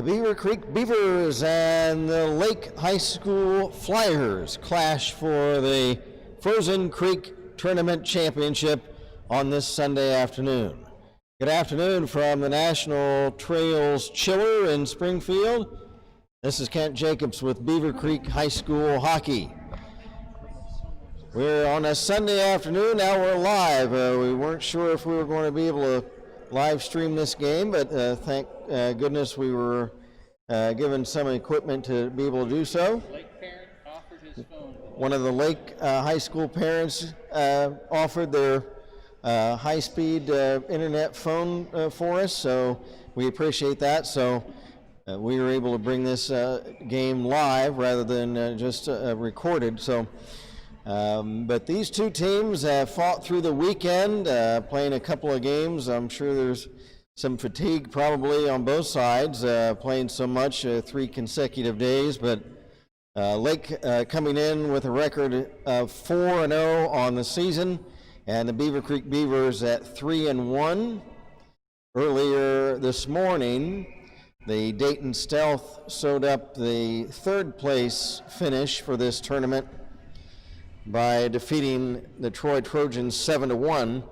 The Beavercreek Beavers and the Lake High School Flyers clash for the Frozen Creek Tournament Championship on this Sunday afternoon. Good afternoon from the National Trails Chiller in Springfield. This is Kent Jacobs with Beavercreek High School Hockey. We're on a Sunday afternoon, now we're live. We weren't sure if we were going to be able to live stream this game, but thank goodness we were given some equipment to be able to do so. Lake parent offered his phone. One of the Lake High School parents offered their high-speed internet phone for us, so we appreciate that. So we were able to bring this game live rather than just recorded. So, but these two teams have fought through the weekend, playing a couple of games. I'm sure there's some fatigue probably on both sides, playing so much 3 consecutive days. But Lake coming in with a record of 4-0 on the season, and the Beavercreek Beavers at 3-1. Earlier this morning, the Dayton Stealth sewed up the 3rd place finish for this tournament by defeating the Troy Trojans 7-1.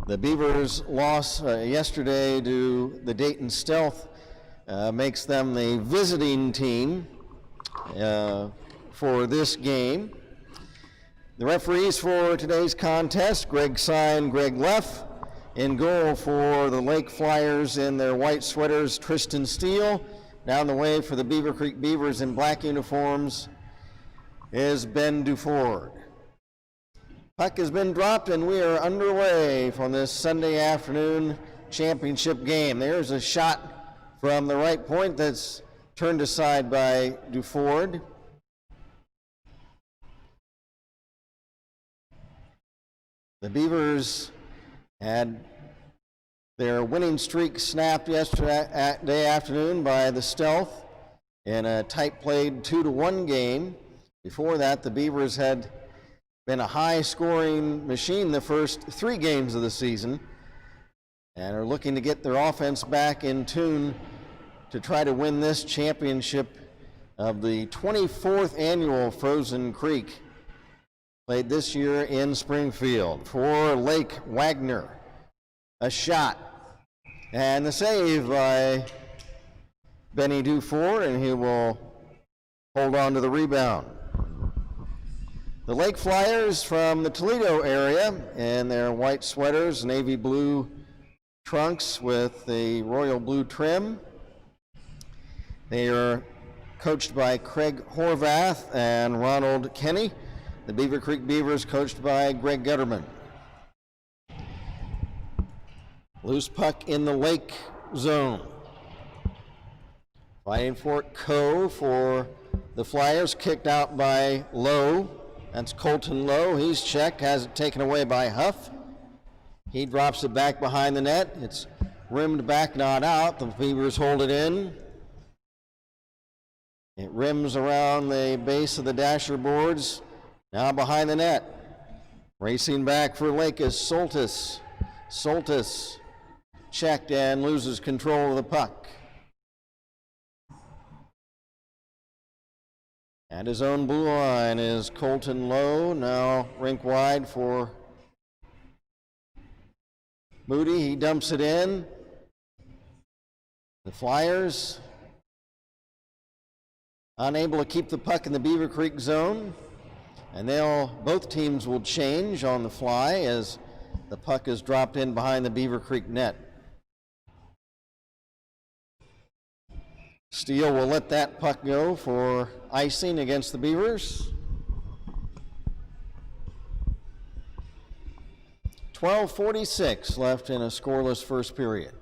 The Beavers' loss yesterday to the Dayton Stealth makes them the visiting team for this game. The referees for today's contest: Greg Sign, Greg Leff. In goal for the Lake Flyers in their white sweaters, Tristan Steele. Down the way for the Beavercreek Beavers in black uniforms is Ben Duford. Puck has been dropped and we are underway from this Sunday afternoon championship game. There's a shot from the right point that's turned aside by Duford. The Beavers had their winning streak snapped yesterday afternoon by the Stealth in a tight-played 2-1 game. Before that, the Beavers had been a high-scoring machine the first 3 games of the season and are looking to get their offense back in tune to try to win this championship of the 24th annual Frozen Creek, played this year in Springfield. For Lake, Wagner, a shot, and the save by Benny Duford, and he will hold on to the rebound. The Lake Flyers from the Toledo area in their white sweaters, navy blue trunks with the royal blue trim. They are coached by Craig Horvath and Ronald Kenny. The Beavercreek Beavers coached by Greg Gutterman. Loose puck in the Lake zone. Fighting for it, Coe for the Flyers, kicked out by Lowe. That's Colton Lowe. He's checked, has it taken away by Huff. He drops it back behind the net. It's rimmed back, not out. The Beavers hold it in. It rims around the base of the dasher boards. Now behind the net. Racing back for Lake is Soltis. Soltis checked and loses control of the puck. At his own blue line is Colton Lowe, now rink wide for Moody. He dumps it in. The Flyers unable to keep the puck in the Beavercreek zone, and both teams will change on the fly as the puck is dropped in behind the Beavercreek net. Steele will let that puck go for icing against the Beavers. 12:46 left in a scoreless first period.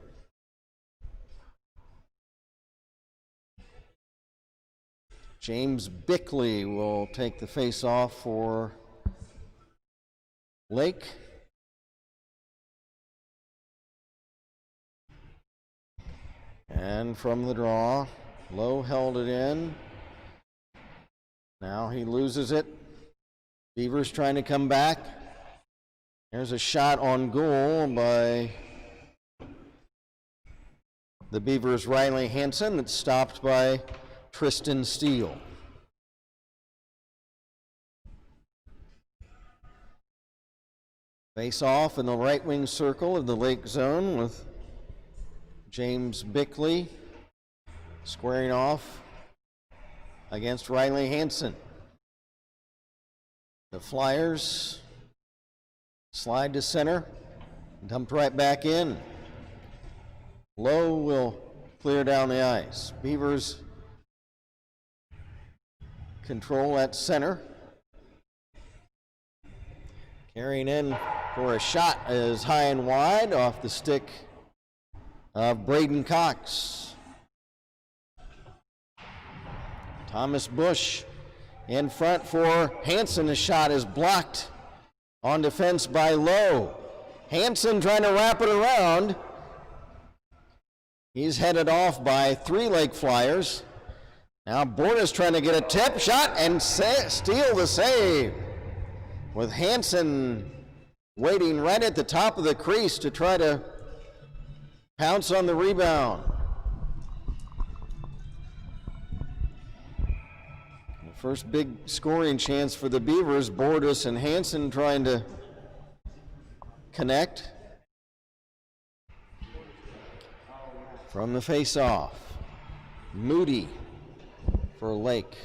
James Bickley will take the face-off for Lake. And from the draw, Lowe held it in. Now he loses it. Beavers trying to come back. There's a shot on goal by the Beavers' Riley Hansen. That's stopped by Tristan Steele. Face off in the right wing circle of the Lake zone with James Bickley squaring off against Riley Hansen. The Flyers slide to center, dumped right back in. Lowe will clear down the ice. Beavers control at center. Carrying in for a shot is high and wide off the stick of Braden Cox. Thomas Bush in front for Hansen. The shot is blocked on defense by Lowe. Hansen trying to wrap it around. He's headed off by 3 Lake Flyers. Now Bordas trying to get a tip shot and steal the save, with Hansen waiting right at the top of the crease to try to pounce on the rebound. The first big scoring chance for the Beavers. Bordas and Hansen trying to connect. From the face-off, Moody for Lake,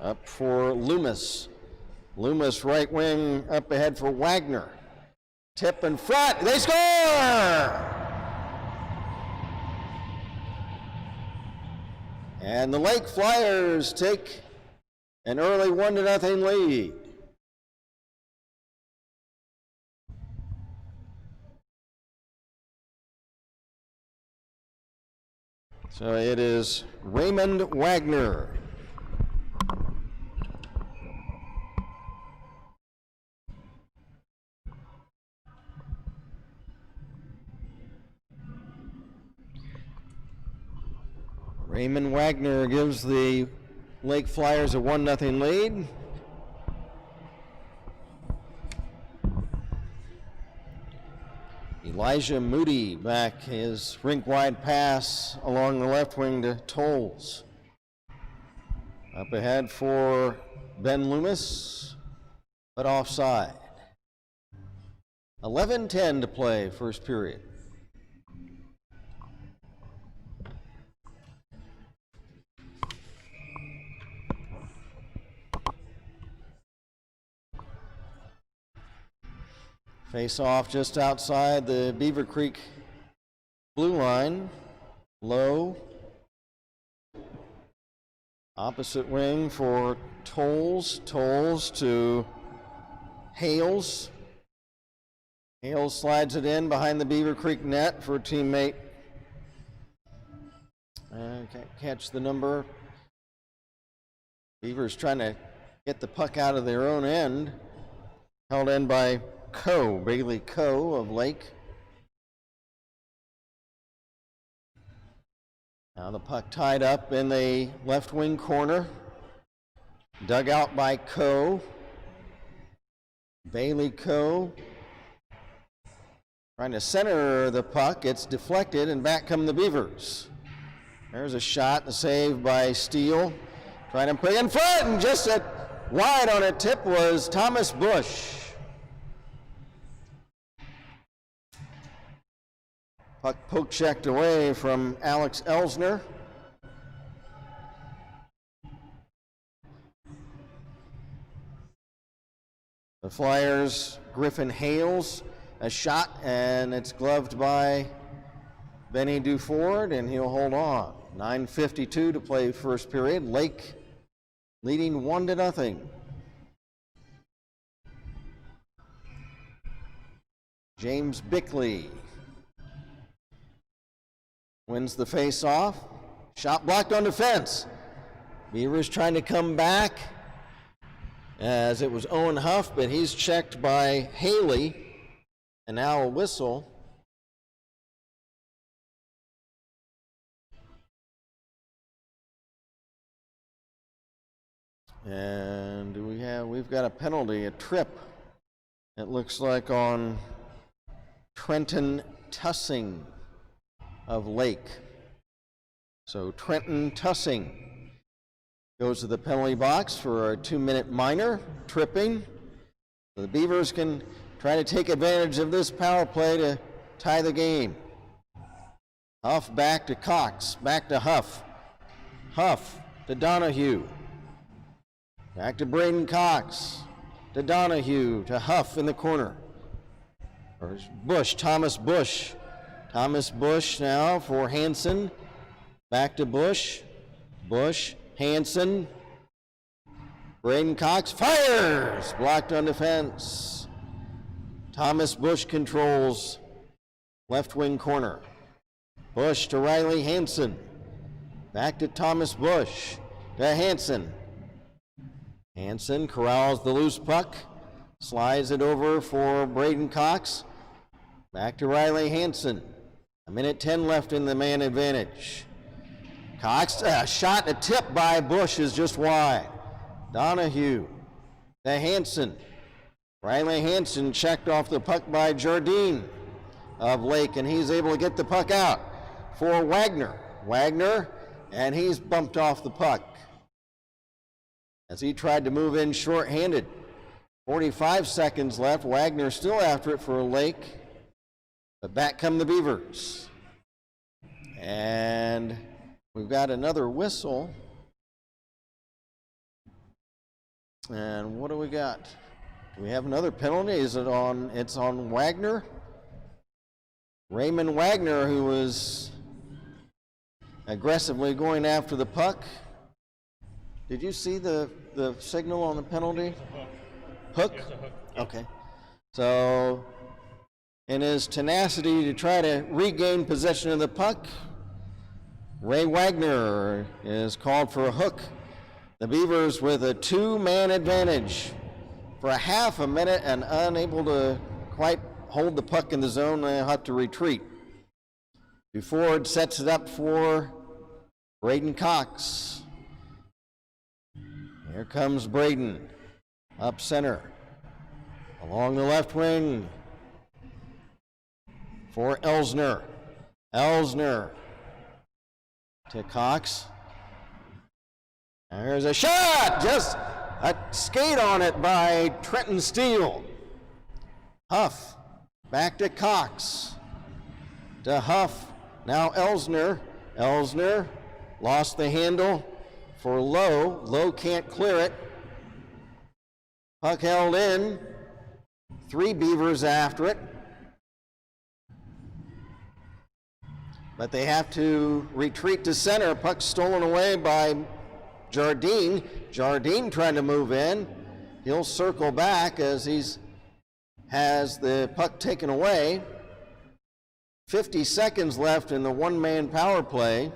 up for Loomis. Loomis right wing up ahead for Wagner. Tip in front, they score! And the Lake Flyers take an early 1-0 lead. So it is Raymond Wagner. Raymond Wagner gives the Lake Flyers a 1-0 lead. Elijah Moody back his rink-wide pass along the left wing to Tolles. Up ahead for Ben Loomis, but offside. 11:10 to play, first period. Face off just outside the Beavercreek blue line. Low. Opposite wing for Tolles. Tolles to Hales. Hales slides it in behind the Beavercreek net for a teammate. Can't catch the number. Beavers trying to get the puck out of their own end. Held in by Bailey Coe of Lake. Now the puck tied up in the left wing corner. Dug out by Coe. Bailey Coe trying to center the puck. It's deflected and back come the Beavers. There's a shot, a save by Steele. Trying to put in front, and just wide on a tip was Thomas Bush. Puck poke checked away from Alex Elsner. The Flyers, Griffin Hales, a shot, and it's gloved by Benny Duford, and he'll hold on. 9:52 to play first period. Lake leading 1-0. James Bickley wins the face-off. Shot blocked on defense. Beavers trying to come back as it was Owen Huff, but he's checked by Haley, and now a whistle. And we've got a penalty, a trip, it looks like, on Trenton Tussing of Lake. So Trenton Tussing goes to the penalty box for a 2-minute minor, tripping. So the Beavers can try to take advantage of this power play to tie the game. Huff back to Cox, back to Huff. Huff to Donahue. Back to Braden Cox, to Donahue, to Huff in the corner. Or Bush, Thomas Bush. Thomas Bush now for Hanson. Back to Bush. Bush, Hanson. Braden Cox fires! Blocked on defense. Thomas Bush controls left wing corner. Bush to Riley Hanson. Back to Thomas Bush. To Hanson. Hanson corrals the loose puck, slides it over for Braden Cox. Back to Riley Hanson. 1:10 left in the man advantage. Cox, a shot, a tip by Bush is just wide. Donahue to Hanson. Riley Hanson checked off the puck by Jardine of Lake, and he's able to get the puck out for Wagner. Wagner, and he's bumped off the puck as he tried to move in short-handed. 45 seconds left. Wagner still after it for Lake, but back come the Beavers. And we've got another whistle. And what do we got? Do we have another penalty? Is it on? It's on Wagner. Raymond Wagner, who was aggressively going after the puck. Did you see the signal on the penalty? Hook? Okay. So, in his tenacity to try to regain possession of the puck, Ray Wagner is called for a hook. The Beavers with a 2-man advantage for a half a minute and unable to quite hold the puck in the zone. They'll have to retreat. Ford sets it up for Braden Cox. Here comes Braden, up center, along the left wing for Elsner. Elsner to Cox. There's a shot, just a skate on it by Trenton Steele. Huff, back to Cox, to Huff, now Elsner. Elsner lost the handle for Lowe. Lowe can't clear it. Puck held in. 3 Beavers after it. But they have to retreat to center. Puck stolen away by Jardine. Jardine trying to move in. He'll circle back as has the puck taken away. 50 seconds left in the 1-man power play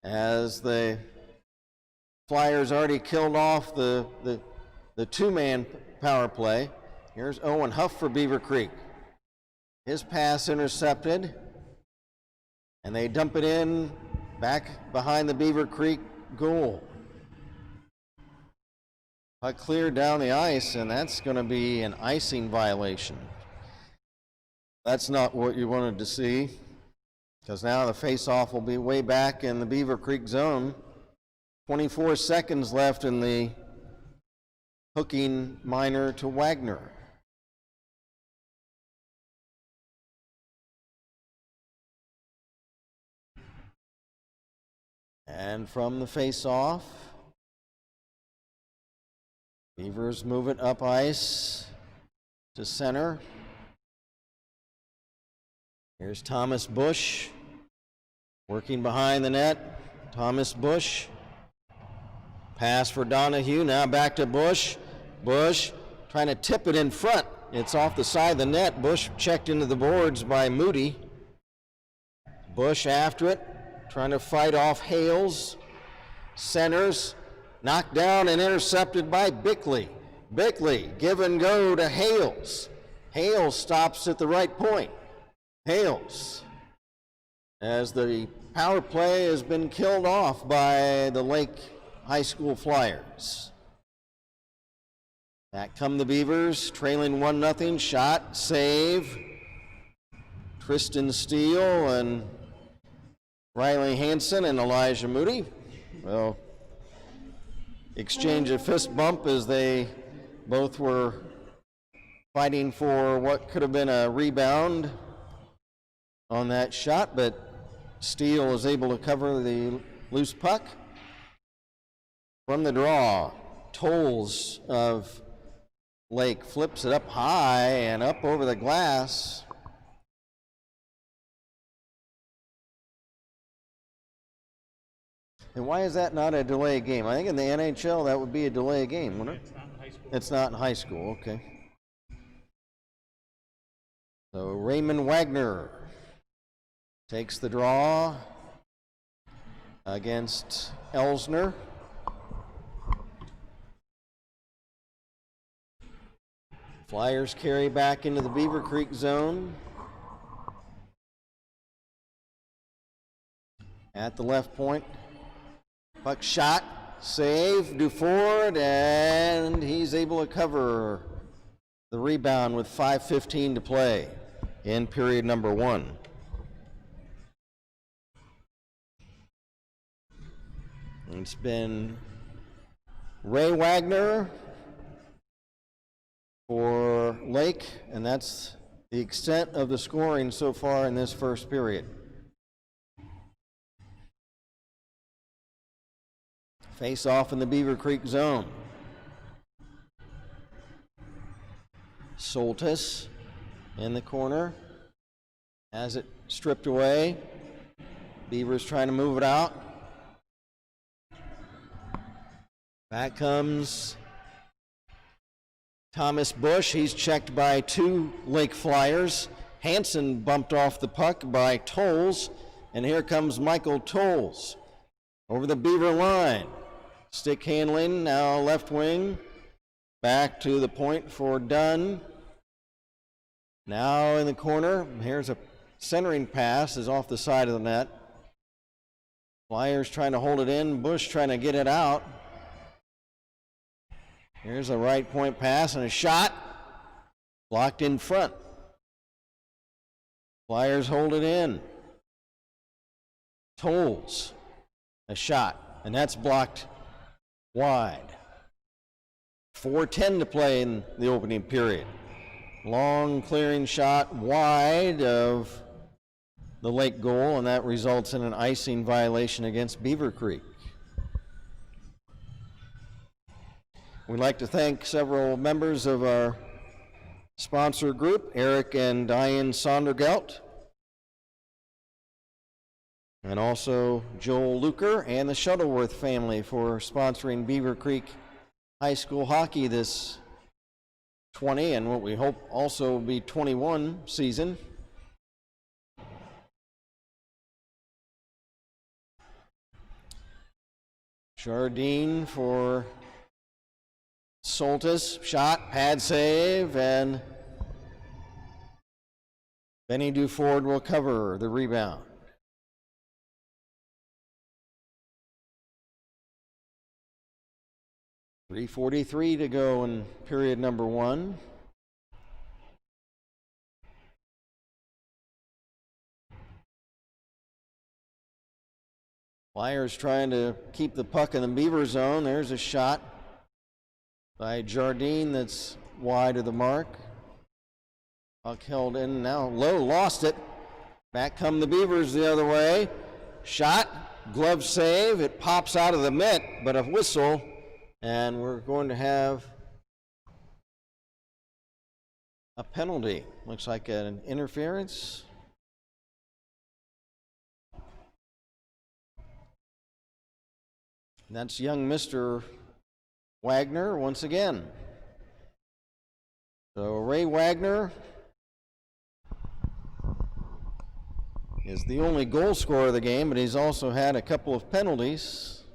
as the Flyers already killed off the 2-man power play. Here's Owen Huff for Beavercreek. His pass intercepted, and they dump it in back behind the Beavercreek goal. Puck cleared down the ice, and that's going to be an icing violation. That's not what you wanted to see, because now the face-off will be way back in the Beavercreek zone. 24 seconds left in the hooking minor to Wagner. And from the face-off, Beavers move it up ice to center. Here's Thomas Bush working behind the net. Thomas Bush. Pass for Donahue, now back to Bush. Bush trying to tip it in front. It's off the side of the net. Bush checked into the boards by Moody. Bush after it, trying to fight off Hales. Centers, knocked down and intercepted by Bickley. Bickley, give and go to Hales. Hales stops at the right point. Hales, as the power play has been killed off by the Lake High School Flyers. Back come the Beavers, trailing 1-0. Shot, save. Tristan Steele, and Riley Hansen and Elijah Moody will exchange a fist bump as they both were fighting for what could have been a rebound on that shot, but Steele is able to cover the loose puck. From the draw, Tolles of Lake flips it up high and up over the glass. And why is that not a delay game? I think in the NHL that would be a delay game, wouldn't it? It's not in high school. It's not in high school, okay. So Raymond Wagner takes the draw against Elsner. Flyers carry back into the Beavercreek zone. At the left point, puck shot, save, Duford, and he's able to cover the rebound with 5:15 to play in period number 1. It's been Ray Wagner for Lake, and that's the extent of the scoring so far in this first period. Face off in the Beavercreek zone. Soltis in the corner, has it stripped away. Beavers trying to move it out. Back comes Thomas Bush. He's checked by 2 Lake Flyers. Hansen bumped off the puck by Tolles, and here comes Michael Tolles over the Beaver line. Stick handling, now left wing. Back to the point for Dunn. Now in the corner, here's a centering pass, is off the side of the net. Flyers trying to hold it in, Bush trying to get it out. Here's a right point pass and a shot. Blocked in front. Flyers hold it in. Tolles, a shot, and that's blocked wide. 4:10 to play in the opening period. Long clearing shot wide of the Lake goal, and that results in an icing violation against Beavercreek. We'd like to thank several members of our sponsor group, Eric and Diane Sondergelt, and also Joel Luker and the Shuttleworth family for sponsoring Beavercreek High School hockey this 20 and what we hope also will be 21 season. Jardine for Soltis, shot, pad save, and Benny Duford will cover the rebound. .343 to go in period number 1. Flyers trying to keep the puck in the Beaver zone. There's a shot by Jardine that's wide of the mark. Puck held in now. Low lost it. Back come the Beavers the other way. Shot, glove save. It pops out of the mitt, but a whistle, and we're going to have a penalty. Looks like an interference. That's young Mr. Wagner once again. So Ray Wagner is the only goal scorer of the game, but he's also had a couple of penalties.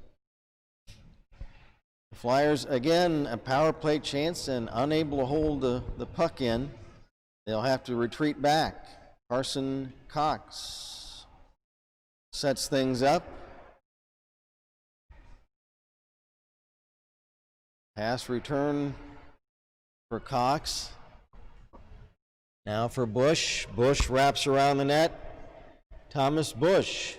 The Flyers, again, a power play chance and unable to hold the puck in. They'll have to retreat back. Carson Cox sets things up. Pass return for Cox. Now for Bush. Bush wraps around the net. Thomas Bush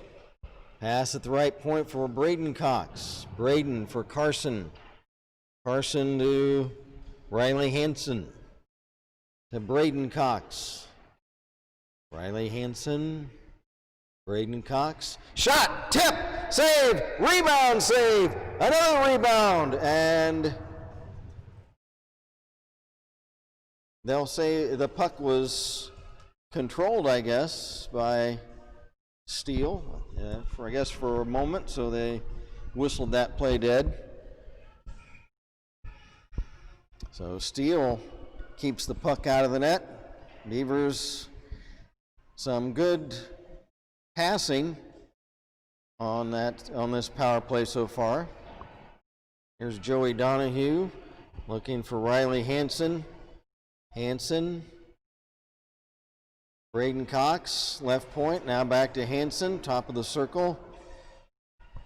Pass at the right point for Braden Cox. Braden for Carson. Carson to Riley Hansen. To Braden Cox. Riley Hansen. Braden Cox. Shot! Tip! Save! Rebound! Save! Another rebound! And they'll say the puck was controlled, I guess, by Steele, for a moment, so they whistled that play dead. So Steele keeps the puck out of the net. Beavers, some good passing on this power play so far. Here's Joey Donahue looking for Riley Hansen. Hansen. Braden Cox, left point, now back to Hansen, top of the circle.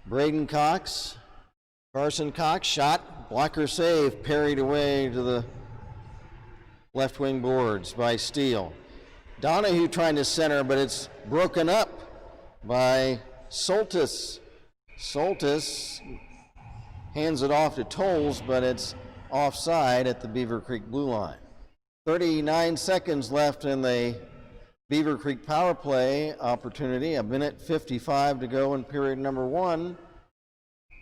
Braden Cox, Carson Cox, shot, blocker save, parried away to the left wing boards by Steele. Donahue trying to center, but it's broken up by Soltis. Soltis hands it off to Tolles, but it's offside at the Beavercreek blue line. 39 seconds left in the Beavercreek power play opportunity, a minute 55 to go in period number 1,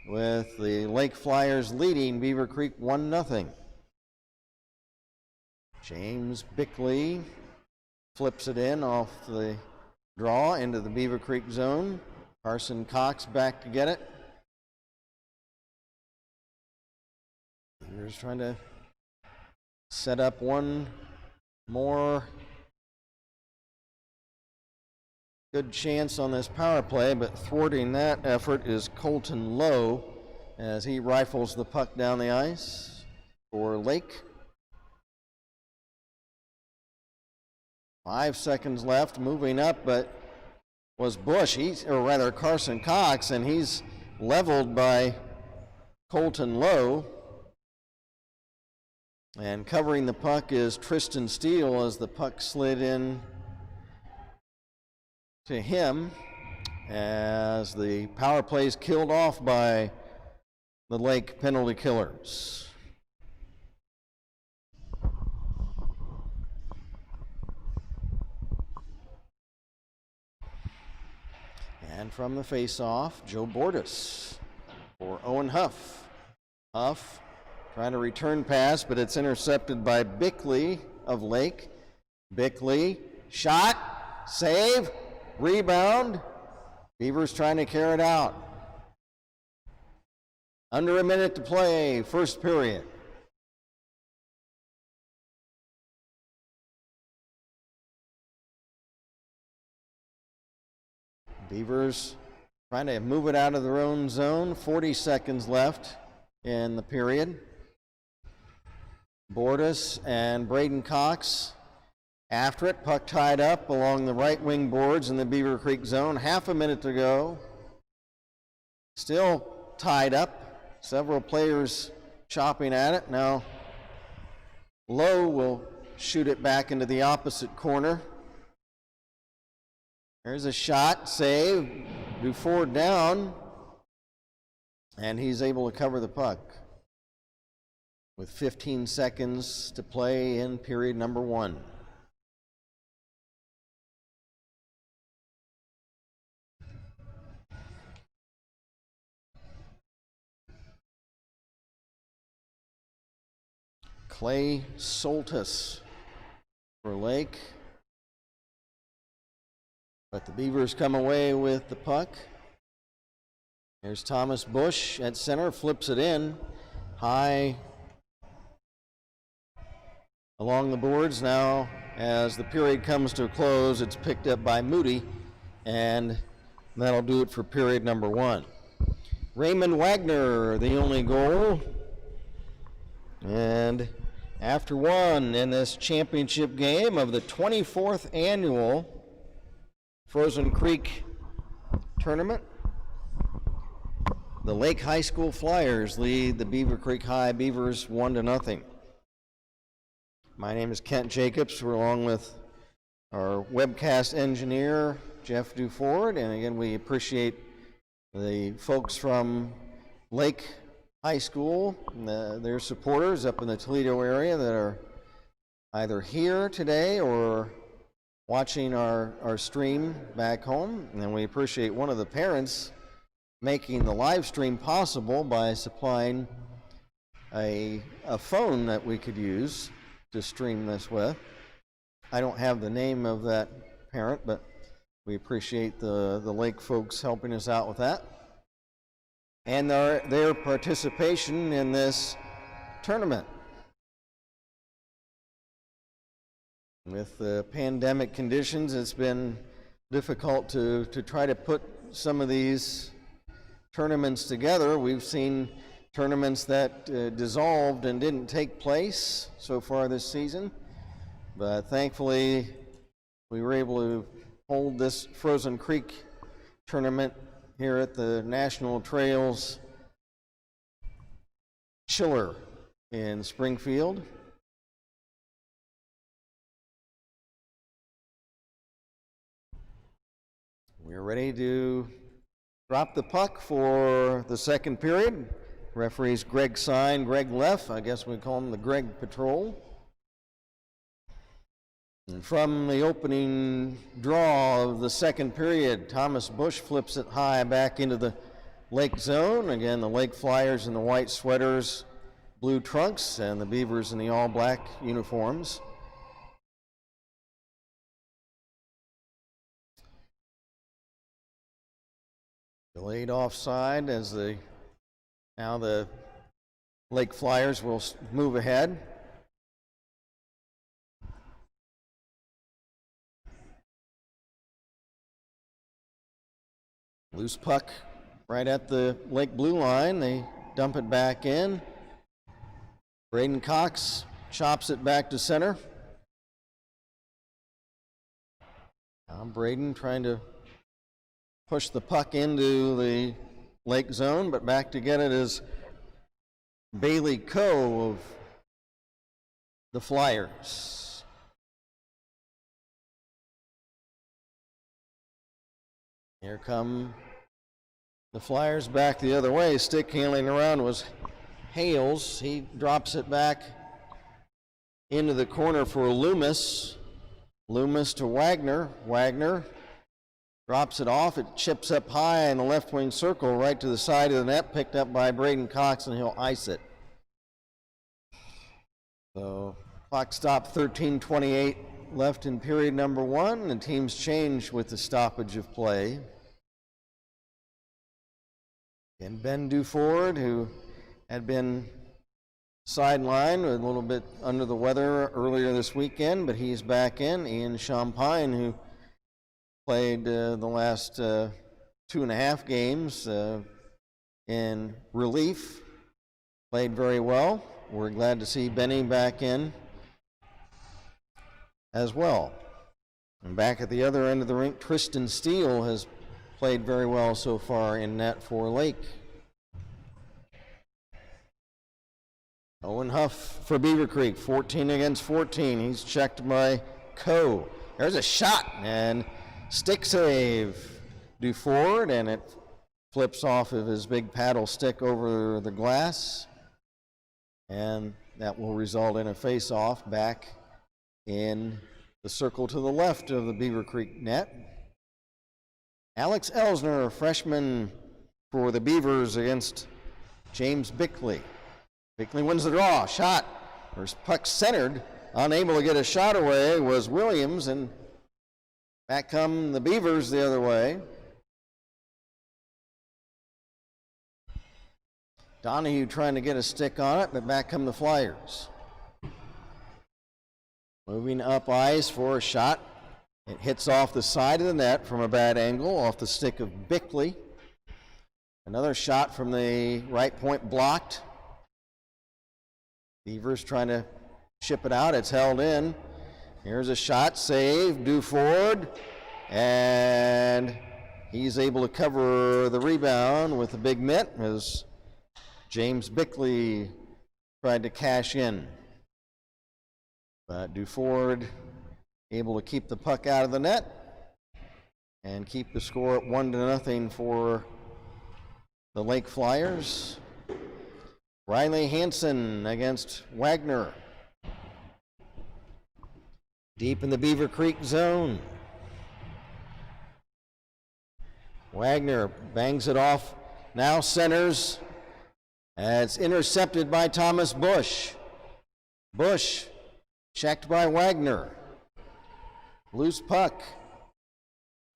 with the Lake Flyers leading Beavercreek 1-0. James Bickley flips it in off the draw into the Beavercreek zone. Carson Cox back to get it. Beavers trying to set up one more good chance on this power play, but thwarting that effort is Colton Lowe as he rifles the puck down the ice for Lake. 5 seconds left, moving up, but was Bush, Carson Cox, and he's leveled by Colton Lowe. And covering the puck is Tristan Steele as the puck slid in to him as the power play is killed off by the Lake penalty killers. And from the face-off, Joe Bordas for Owen Huff. Huff trying to return pass, but it's intercepted by Bickley of Lake. Bickley, shot, save, rebound. Beavers trying to carry it out. Under a minute to play, first period. Beavers trying to move it out of their own zone. 40 seconds left in the period. Bordas and Braden Cox after it, puck tied up along the right wing boards in the Beavercreek zone. Half a minute to go. Still tied up. Several players chopping at it. Now Lowe will shoot it back into the opposite corner. There's a shot, save, Duford down, and he's able to cover the puck with 15 seconds to play in period number 1. Clay Soltis for Lake. But the Beavers come away with the puck. Here's Thomas Bush at center, flips it in. High along the boards now. As the period comes to a close, it's picked up by Moody, and that'll do it for period number 1. Raymond Wagner, the only goal. And after one in this championship game of the 24th annual Frozen Creek tournament, the Lake High School Flyers lead the Beavercreek High Beavers 1-0. My name is Kent Jacobs. We're along with our webcast engineer, Jeff Duford, and again, we appreciate the folks from Lake High School, their supporters up in the Toledo area that are either here today or watching our stream back home. And we appreciate one of the parents making the live stream possible by supplying a phone that we could use to stream this with. I don't have the name of that parent, but we appreciate the Lake folks helping us out with that. And their participation in this tournament. With the pandemic conditions, it's been difficult to try to put some of these tournaments together. We've seen tournaments that dissolved and didn't take place so far this season, but thankfully we were able to hold this Frozen Creek tournament here at the National Trails Chiller in Springfield. We're ready to drop the puck for the second period. Referees Greg Sign, Greg Leff, I guess we call him the Greg Patrol. And from the opening draw of the second period, Thomas Bush flips it high back into the Lake zone. Again, the Lake Flyers in the white sweaters, blue trunks, and the Beavers in the all-black uniforms. Delayed offside as now the Lake Flyers will move ahead. Loose puck right at the Lake blue line. They dump it back in. Braden Cox chops it back to center. Now Braden trying to push the puck into the Lake zone, but back to get it is Bailey Coe of the Flyers. Here come the Flyers back the other way. Stick handling around was Hales. He drops it back into the corner for Loomis. Loomis to Wagner. Wagner drops it off. It chips up high in the left wing circle right to the side of the net, picked up by Braden Cox, and he'll ice it. So clock stop, 13:28 left in period number one. The teams change with the stoppage of play. And Ben Duford, who had been sidelined, a little bit under the weather earlier this weekend, but he's back in. Ian Champagne, who played the last 2.5 games in relief, played very well. We're glad to see Benny back in as well. And back at the other end of the rink, Tristan Steele has played very well so far in net for Lake. Owen Huff for Beavercreek, 14 against 14. He's checked by Coe. There's a shot and stick save. Duford, and it flips off of his big paddle stick over the glass. And that will result in a face-off back in the circle to the left of the Beavercreek net. Alex Elsner, a freshman for the Beavers against James Bickley. Bickley wins the draw. Shot. First puck centered. Unable to get a shot away was Williams, and back come the Beavers the other way. Donahue trying to get a stick on it, but back come the Flyers. Moving up ice for a shot. It hits off the side of the net from a bad angle, off the stick of Bickley. Another shot from the right point blocked. Beavers trying to chip it out. It's held in. Here's a shot, save, Duford, and he's able to cover the rebound with a big mitt as James Bickley tried to cash in. But Duford able to keep the puck out of the net and keep the score at 1-0 for the Lake Flyers. Riley Hansen against Wagner. Deep in the Beavercreek zone. Wagner bangs it off, now centers. It's intercepted by Thomas Bush. Bush checked by Wagner. Loose puck.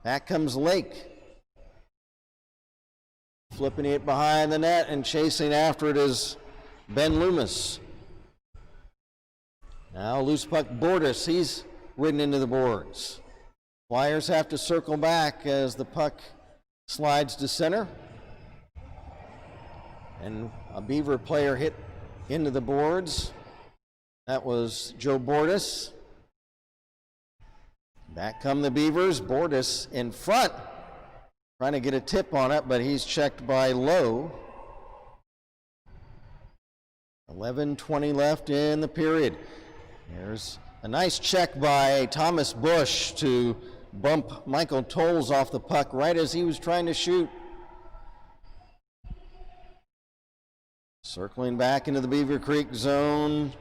Back comes Lake. Flipping it behind the net and chasing after it is Ben Loomis. Now loose puck Bordas, he's ridden into the boards. Flyers have to circle back as the puck slides to center. And a Beaver player hit into the boards. That was Joe Bordas. Back come the Beavers. Bordas in front, trying to get a tip on it, but he's checked by Lowe. 11:20 left in the period. There's a nice check by Thomas Bush to bump Michael Tolles off the puck right as he was trying to shoot. Circling back into the Beavercreek zone.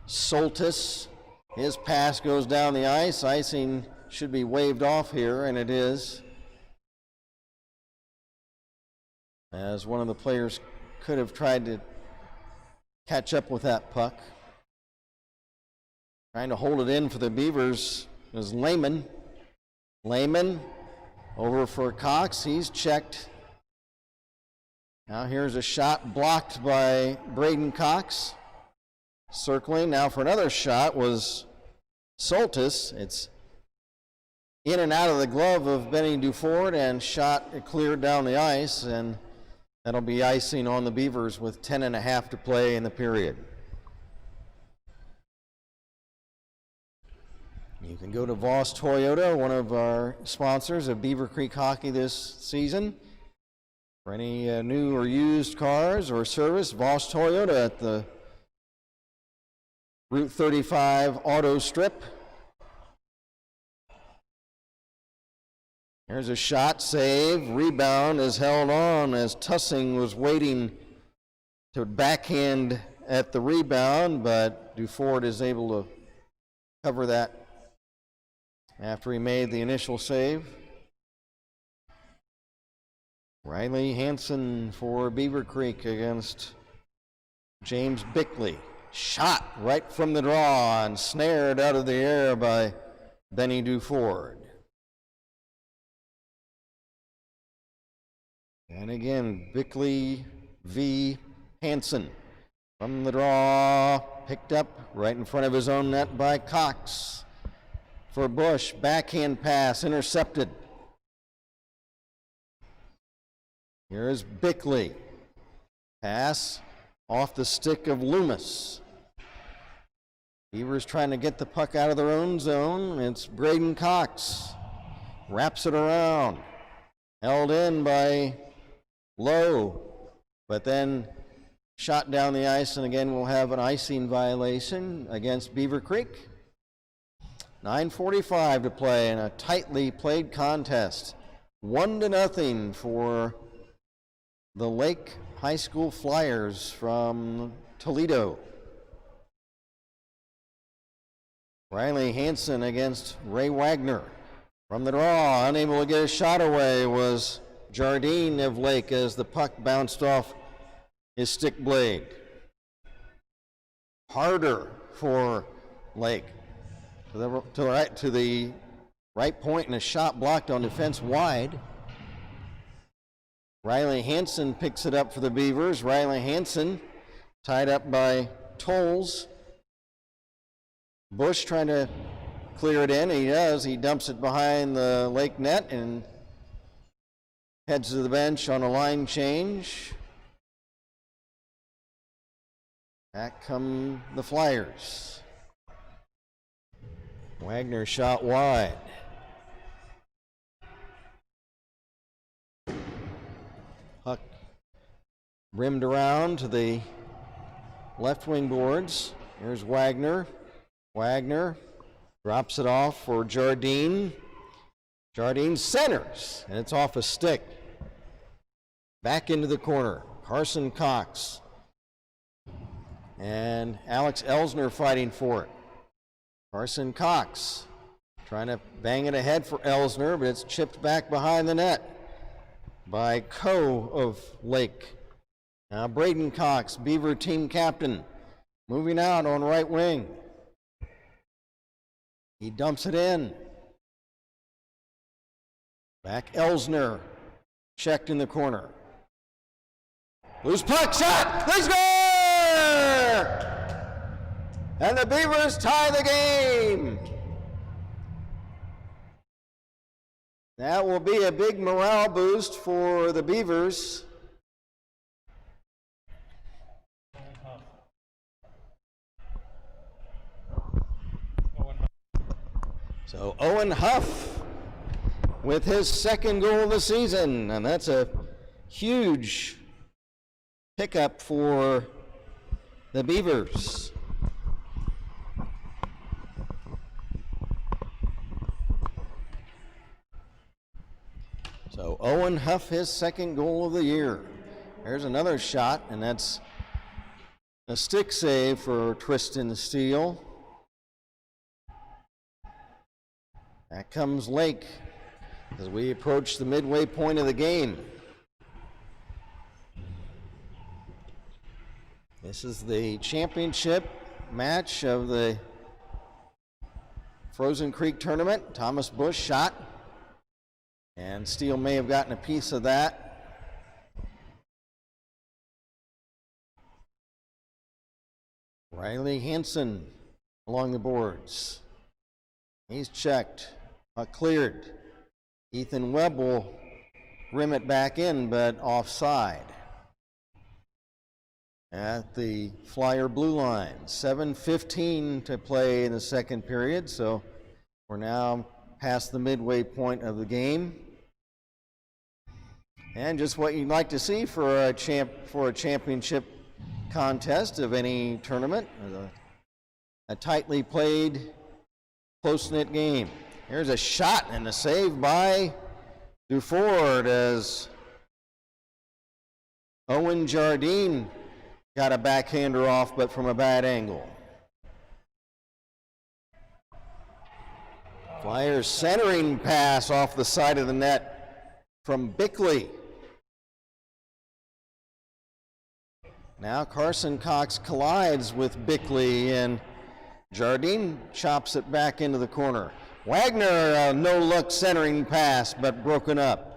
Soltis, his pass goes down the ice. Icing should be waved off here, and it is. As one of the players could have tried to catch up with that puck. Trying to hold it in for the Beavers is Lehman. Lehman over for Cox. He's checked. Now here's a shot blocked by Braden Cox. Circling now for another shot was Soltis. It's in and out of the glove of Benny Duford and shot cleared down the ice, and that'll be icing on the Beavers with 10.5 to play in the period. You can go to Voss Toyota, one of our sponsors of Beavercreek hockey this season. For any new or used cars or service, Voss Toyota at the Route 35 Auto Strip. There's a shot, save, rebound is held on as Tussing was waiting to backhand at the rebound, but Duford is able to cover that after he made the initial save. Riley Hansen for Beavercreek against James Bickley. Shot right from the draw and snared out of the air by Benny Duford. And again, Bickley v. Hansen. From the draw, picked up right in front of his own net by Cox. For Bush, backhand pass, intercepted. Here's Bickley. Pass off the stick of Loomis. Beavers trying to get the puck out of their own zone. It's Braden Cox. Wraps it around. Held in by Lowe, but then shot down the ice, and again we'll have an icing violation against Beavercreek. 9:45 to play in a tightly played contest. 1-0 for the Lake High School Flyers from Toledo. Riley Hansen against Ray Wagner. From the draw, unable to get a shot away was Jardine of Lake as the puck bounced off his stick blade. Harder for Lake. To the right point, and a shot blocked on defense wide. Riley Hansen picks it up for the Beavers. Riley Hansen tied up by Tolles. Bush trying to clear it in. He does. He dumps it behind the Lake net and heads to the bench on a line change. Back come the Flyers. Wagner shot wide. Puck rimmed around to the left wing boards. Here's Wagner. Wagner drops it off for Jardine. Jardine centers, and it's off a stick. Back into the corner, Carson Cox. And Alex Elsner fighting for it. Carson Cox trying to bang it ahead for Elsner, but it's chipped back behind the net by Coe of Lake. Now Braden Cox, Beaver team captain, moving out on right wing. He dumps it in. Back Elsner, checked in the corner. Loose puck, shot, they score! And the Beavers tie the game. That will be a big morale boost for the Beavers. So Owen Huff with his second goal of the season, and that's a huge pickup for the Beavers. So Owen Huff, his second goal of the year. There's another shot, and that's a stick save for Tristan Steele. Back comes Lake as we approach the midway point of the game. This is the championship match of the Frozen Creek tournament. Thomas Bush shot, and Steele may have gotten a piece of that. Riley Hansen along the boards. He's checked, cleared. Ethan Webb will rim it back in, but offside. At the Flyer blue line, 7:15 to play in the second period, so we're now past the midway point of the game. And just what you'd like to see for a championship contest of any tournament, a tightly played, close-knit game. Here's a shot and a save by Duford as Owen Jardine got a backhander off, but from a bad angle. Flyers centering pass off the side of the net from Bickley. Now Carson Cox collides with Bickley, and Jardine chops it back into the corner. Wagner, a no-look centering pass, but broken up.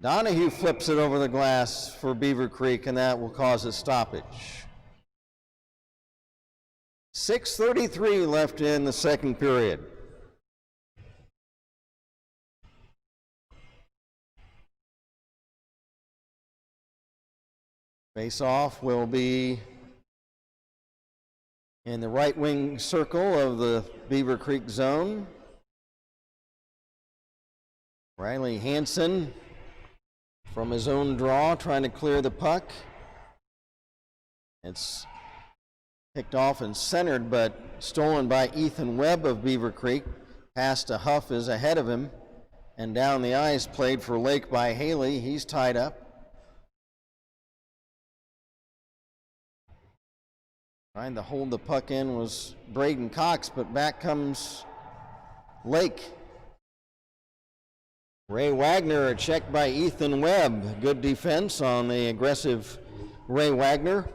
Donahue flips it over the glass for Beavercreek, and that will cause a stoppage. 6:33 left in the second period. Face-off will be in the right wing circle of the Beavercreek zone. Riley Hansen from his own draw trying to clear the puck. It's picked off and centered, but stolen by Ethan Webb of Beavercreek. Pass to Huff is ahead of him, and down the ice played for Lake by Haley. He's tied up. Trying to hold the puck in was Braden Cox, but back comes Lake. Ray Wagner, checked by Ethan Webb. Good defense on the aggressive Ray Wagner.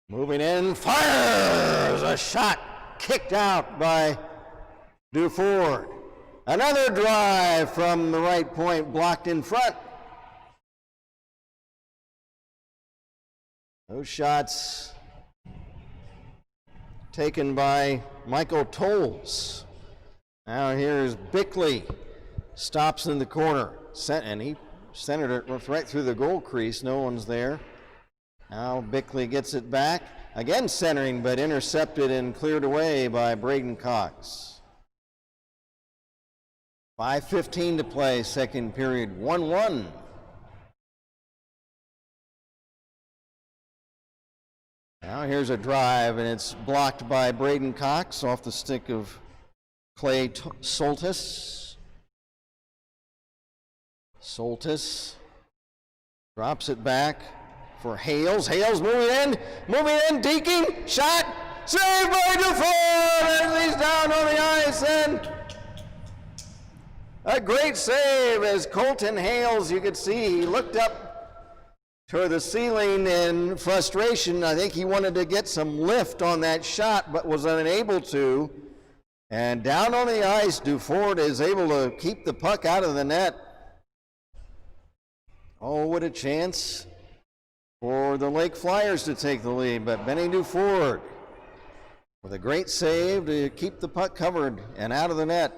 Moving in, fires! A shot kicked out by Duford. Another drive from the right point, blocked in front. Those shots taken by Michael Tolles. Now here's Bickley, stops in the corner, and he centered it right through the goal crease. No one's there. Now Bickley gets it back, again centering, but intercepted and cleared away by Braden Cox. 5:15 to play, second period, 1-1. Now here's a drive, and it's blocked by Braden Cox off the stick of Clay Soltis. Soltis drops it back for Hales. Hales moving in, deking, shot, saved by DeFord as he's down on the ice, and a great save as Colton Hales, you could see, he looked up toward the ceiling in frustration. I think he wanted to get some lift on that shot, but was unable to. And down on the ice, DeFord is able to keep the puck out of the net. Oh, what a chance for the Lake Flyers to take the lead, but Benny DeFord with a great save to keep the puck covered and out of the net.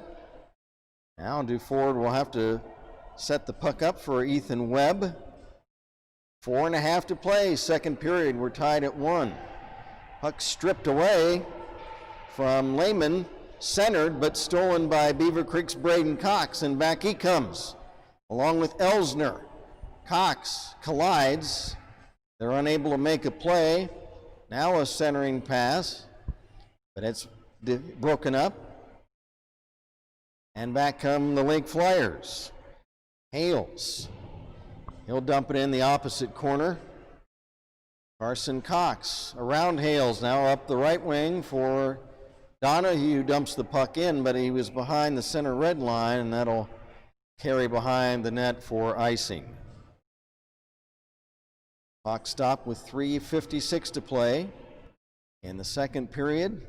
Now DeFord will have to set the puck up for Ethan Webb. 4.5 to play, second period. We're tied at 1. Puck stripped away from Lehman, centered but stolen by Beavercreek's Braden Cox, and back he comes along with Elsner. Cox collides. They're unable to make a play. Now a centering pass, but it's broken up. And back come the Lake Flyers. Hales. He'll dump it in the opposite corner. Carson Cox around Hales, now up the right wing for Donahue, dumps the puck in, but he was behind the center red line, and that'll carry behind the net for icing. Clock stop with 3:56 to play in the second period.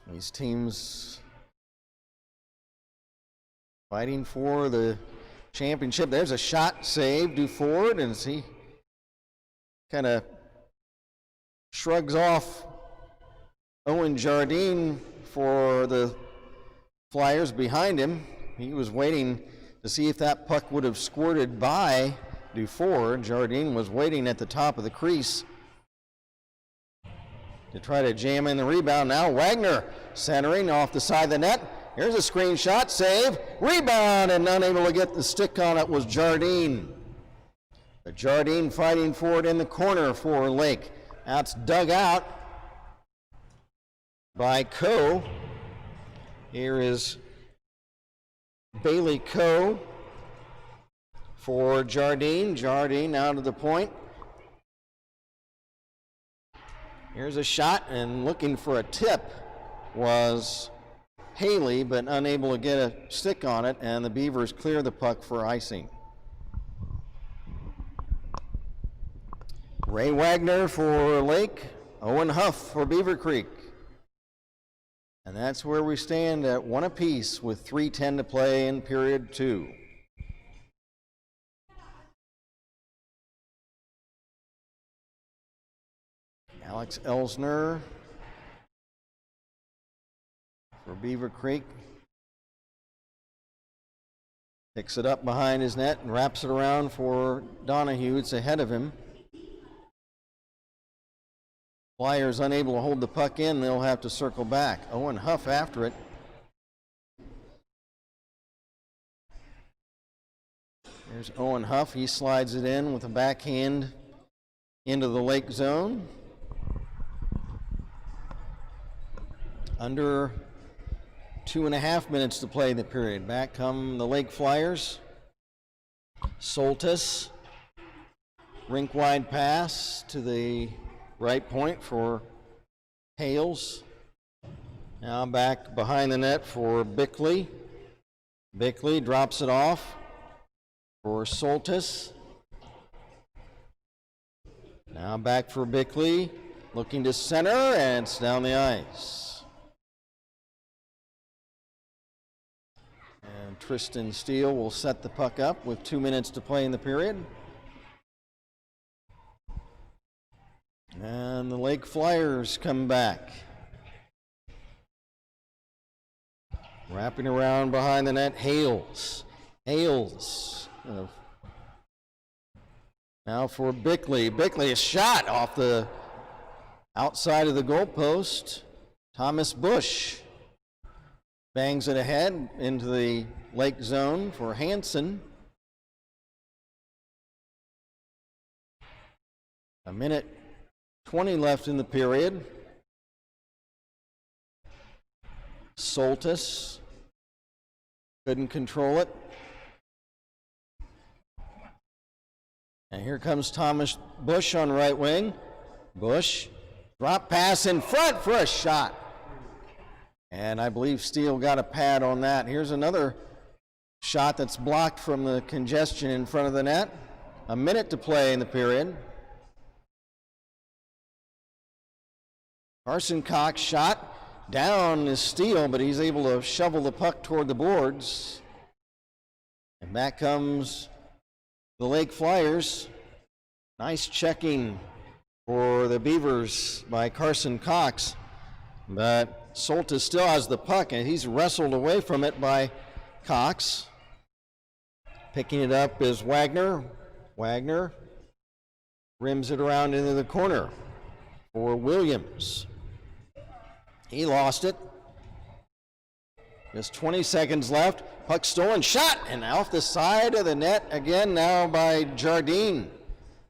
These teams fighting for the championship. There's a shot saved, DeFord, and he kind of shrugs off Owen Jardine for the Flyers behind him. He was waiting to see if that puck would have squirted by DeFord. Jardine was waiting at the top of the crease to try to jam in the rebound. Now Wagner centering off the side of the net. Here's a screen shot, save, rebound, and unable to get the stick on it was Jardine. But Jardine fighting for it in the corner for Lake. That's dug out by Coe. Here is Bailey Coe for Jardine. Jardine out of the point. Here's a shot, and looking for a tip was Haley, but unable to get a stick on it, and the Beavers clear the puck for icing. Ray Wagner for Lake, Owen Huff for Beavercreek. And that's where we stand at 1 apiece with 3:10 to play in period 2. Alex Elsner for Beavercreek. Picks it up behind his net and wraps it around for Donahue. It's ahead of him. Flyers unable to hold the puck in. They'll have to circle back. Owen Huff after it. There's Owen Huff. He slides it in with a backhand into the Lake zone. Under 2.5 minutes to play the period. Back come the Lake Flyers. Soltis. Rink wide pass to the right point for Hales. Now back behind the net for Bickley. Bickley drops it off for Soltis. Now back for Bickley. Looking to center, and it's down the ice. And Tristan Steele will set the puck up with 2 minutes to play in the period. And the Lake Flyers come back. Wrapping around behind the net, Hales. Hales. Now for Bickley. Bickley, a shot off the outside of the goalpost. Thomas Bush bangs it ahead into the Lake zone for Hansen. A minute 20 left in the period. Soltis couldn't control it. And here comes Thomas Bush on right wing. Bush, drop pass in front for a shot. And I believe Steele got a pad on that. Here's another shot that's blocked from the congestion in front of the net. A minute to play in the period. Carson Cox shot down is Steele, but he's able to shovel the puck toward the boards. And back comes the Lake Flyers. Nice checking for the Beavers by Carson Cox. But Soltis still has the puck, and he's wrestled away from it by Cox. Picking it up is Wagner. Wagner rims it around into the corner for Williams. He lost it. Just 20 seconds left. Puck stolen, shot, and off the side of the net again now by Jardine.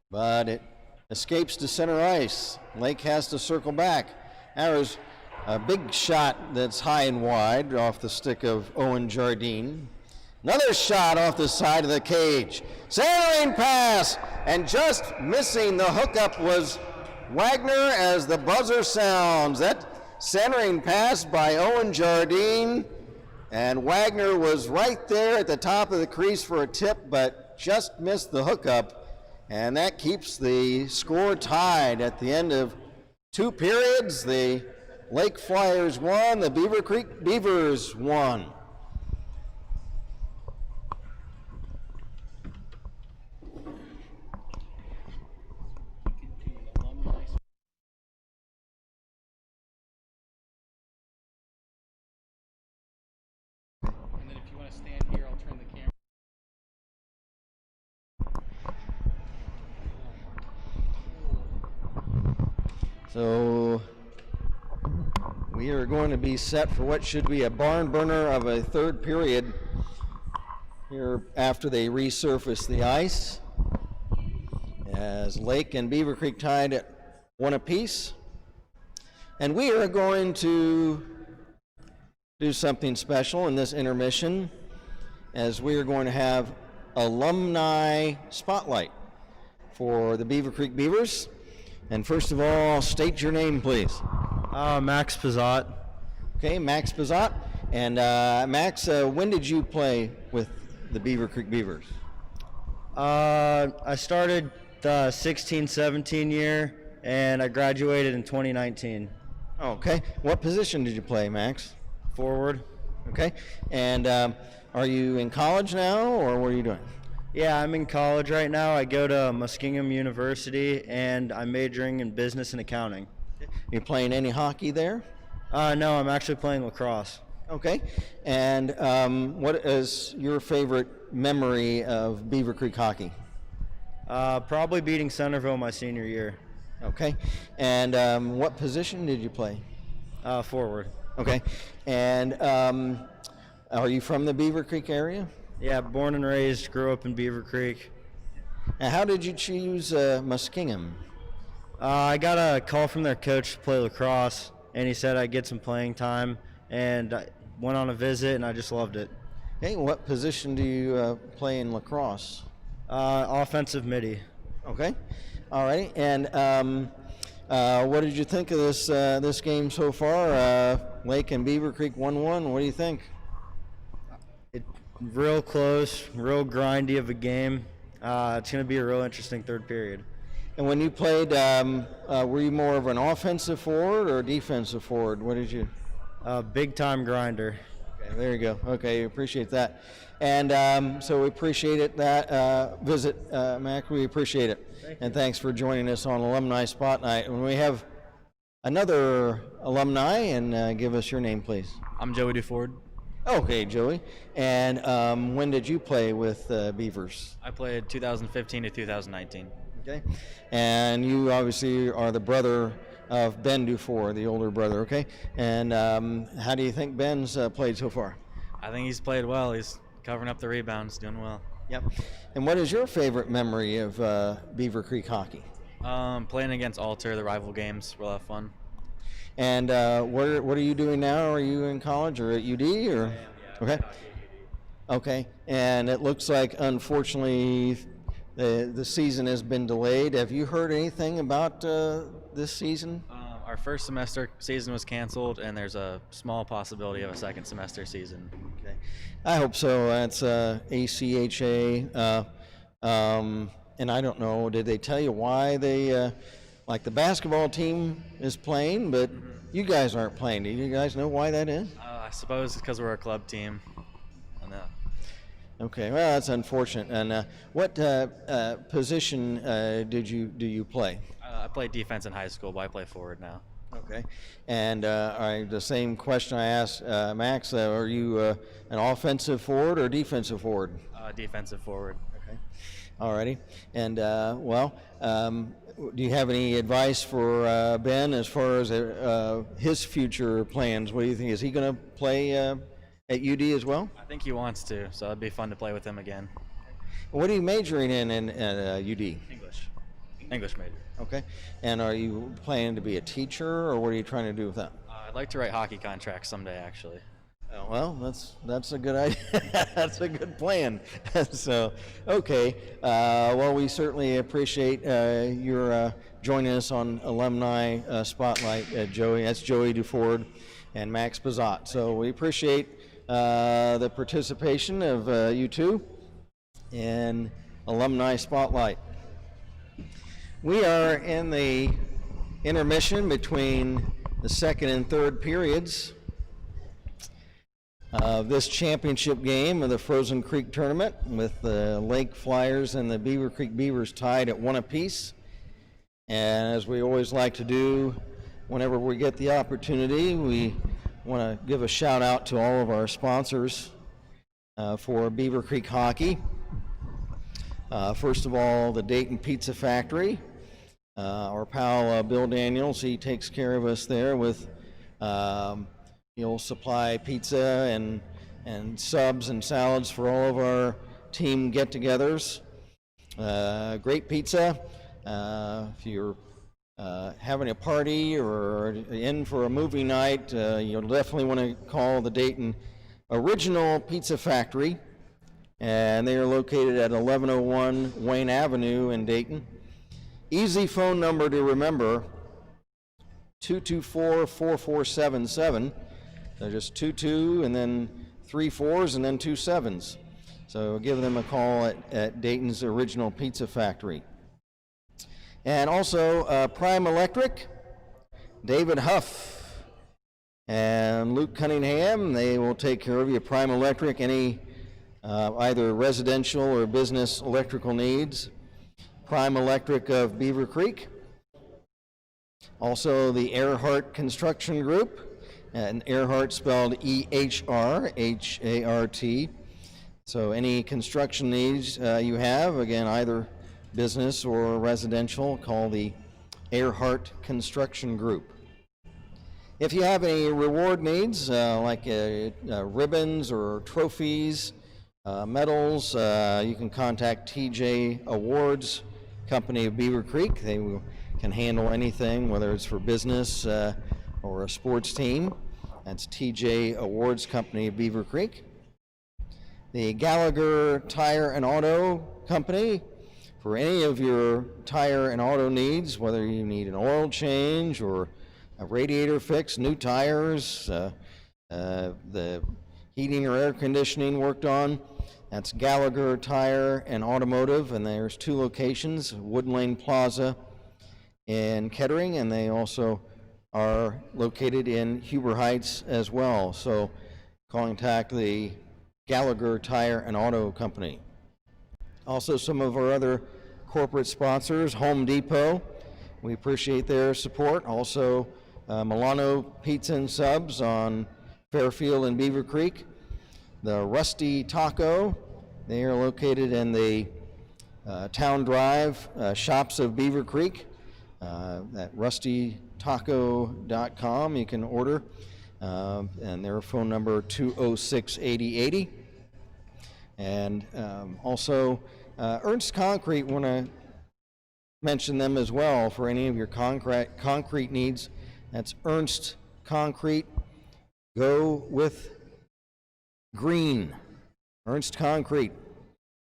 But it escapes to center ice. Lake has to circle back. There's a big shot that's high and wide off the stick of Owen Jardine. Another shot off the side of the cage. Centering pass, and just missing the hookup was Wagner as the buzzer sounds. That centering pass by Owen Jardine, and Wagner was right there at the top of the crease for a tip, but just missed the hookup, and that keeps the score tied at the end of 2 periods. The Lake Flyers won, the Beavercreek Beavers won. And then if you want to stand here, I'll turn the camera. So we are going to be set for what should be a barn burner of a third period here after they resurface the ice, as Lake and Beavercreek tied at 1 apiece. And we are going to do something special in this intermission, as we are going to have alumni spotlight for the Beavercreek Beavers. And first of all, state your name, please. Max Pizzot. Okay, Max Pizzot. And Max, when did you play with the Beavercreek Beavers? I started the 16-17 year, and I graduated in 2019. Okay. What position did you play, Max? Forward. Okay. And are you in college now, or what are you doing? Yeah, I'm in college right now. I go to Muskingum University, and I'm majoring in business and accounting. You playing any hockey there? No, I'm actually playing lacrosse. Okay. And what is your favorite memory of Beavercreek hockey? Probably beating Centerville my senior year. Okay. And what position did you play? Forward. Okay. And are you from the Beavercreek area? Yeah, born and raised, grew up in Beavercreek. And how did you choose Muskingum? I got a call from their coach to play lacrosse, and he said I'd get some playing time, and I went on a visit, and I just loved it. Okay, what position do you play in lacrosse? Offensive midi. Okay, all right. And what did you think of this game so far? Lake and Beavercreek 1-1. What do you think? Real close, real grindy of a game. It's going to be a real interesting third period. And when you played, were you more of an offensive forward or defensive forward? What did you? Big time grinder. Okay, there you go. Okay, appreciate that. And so we appreciate it, that visit, Mac. We appreciate it. And thanks for joining us on Alumni Spotlight. And we have another alumni, and give us your name, please. I'm Joey DeFord. Okay, Joey. And when did you play with Beavers? I played 2015 to 2019. Okay. And you obviously are the brother of Ben Dufour, the older brother, okay? And how do you think Ben's played so far? I think he's played well. He's covering up the rebounds, doing well. Yep. And what is your favorite memory of Beavercreek hockey? Playing against Alter, the rival games were a lot of fun. And what are you doing now? Are you in college or at UD or? Okay. Okay. And it looks like, unfortunately, the season has been delayed. Have you heard anything about this season? Our first semester season was canceled, and there's a small possibility of a second semester season. Okay. I hope so. That's ACHA. And I don't know, did they tell you why they, like the basketball team is playing, but you guys aren't playing? Do you guys know why that is? I suppose it's because we're a club team. Okay, well, that's unfortunate. And what position do you play? I played defense in high school, but I play forward now. Okay, and the same question I asked Max. Are you an offensive forward or defensive forward? Defensive forward. Okay, alrighty. And do you have any advice for Ben as far as his future plans? What do you think? Is he going to play at UD as well? I think he wants to, so it'd be fun to play with him again. What are you majoring in UD? English major. Okay. And are you planning to be a teacher, or what are you trying to do with that? I'd like to write hockey contracts someday, actually. Oh, well, that's a good idea. That's a good plan. So, okay. Well, we certainly appreciate your joining us on Alumni Spotlight, Joey. That's Joey Duford and Max Bazat. So we appreciate the participation of you two in Alumni Spotlight. We are in the intermission between the second and third periods of this championship game of the Frozen Creek Tournament, with the Lake Flyers and the Beavercreek Beavers tied at 1 apiece. And as we always like to do whenever we get the opportunity, we want to give a shout out to all of our sponsors for Beavercreek hockey. First of all, the Dayton Pizza Factory. Our pal Bill Daniels, he takes care of us there with he'll supply pizza and subs and salads for all of our team get-togethers. Great pizza. If you're having a party or in for a movie night, you'll definitely want to call the Dayton Original Pizza Factory. And they are located at 1101 Wayne Avenue in Dayton. Easy phone number to remember, 224-4477. So just 22 and then 3 4s and then 2 7s. So give them a call at Dayton's Original Pizza Factory. And also Prime Electric, David Huff and Luke Cunningham. They will take care of you. Prime Electric, any either residential or business electrical needs. Prime Electric of Beavercreek. Also the Earhart Construction Group, and Earhart spelled E-H-R-H-A-R-T. So any construction needs you have, again, either business or residential, call the Earhart Construction Group. If you have any reward needs, like ribbons or trophies, medals, you can contact TJ Awards Company of Beavercreek. They can handle anything, whether it's for business or a sports team. That's TJ Awards Company of Beavercreek. The Gallagher Tire and Auto Company, for any of your tire and auto needs, whether you need an oil change or a radiator fix, new tires, the heating or air conditioning worked on. That's Gallagher Tire and Automotive, and there's 2 locations, Wood Lane Plaza in Kettering, and they also are located in Huber Heights as well. So contact the Gallagher Tire and Auto Company. Also, some of our other corporate sponsors, Home Depot, we appreciate their support. Also, Milano Pizza and Subs on Fairfield and Beavercreek. The Rusty Taco, they are located in the Town Drive shops of Beavercreek. At rustytaco.com you can order, and their phone number 206-8080. And also Ernst Concrete, want to mention them as well for any of your concrete needs. That's Ernst Concrete. Go with green. Ernst Concrete.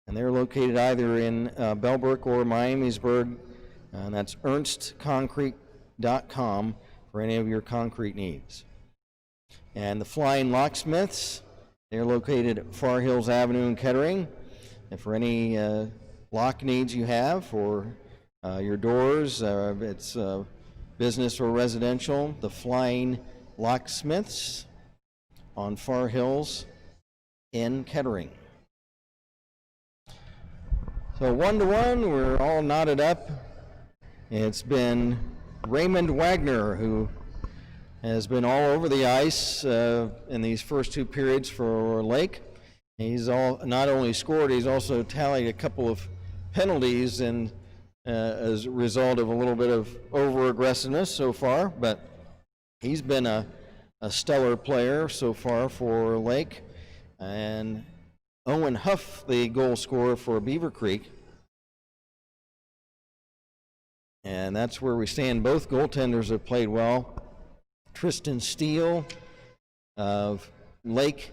And they're located either in Bellbrook or Miamisburg. And that's ernstconcrete.com for any of your concrete needs. And the Flying Locksmiths, they're located at Far Hills Avenue in Kettering. And for any lock needs you have for your doors, it's business or residential, the Flying Locksmiths on Far Hills in Kettering. So 1-1, we're all knotted up. It's been Raymond Wagner who has been all over the ice in these first two periods for Lake. He's not only scored, he's also tallied a couple of penalties and as a result of a little bit of over-aggressiveness so far, but he's been a stellar player so far for Lake. And Owen Huff, the goal scorer for Beavercreek. And that's where we stand. Both goaltenders have played well. Tristan Steele of Lake,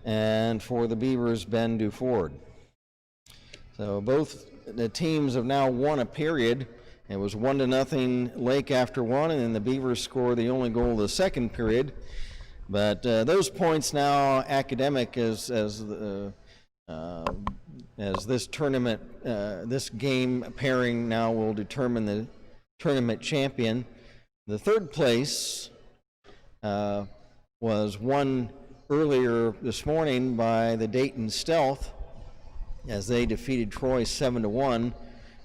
and for the Beavers, Ben Duford. So both the teams have now won a period. It was 1-0 Lake after one, and then the Beavers score the only goal of the second period. But those points now academic as this tournament, this game pairing now will determine the tournament champion. The third place was won earlier this morning by the Dayton Stealth as they defeated Troy 7-1,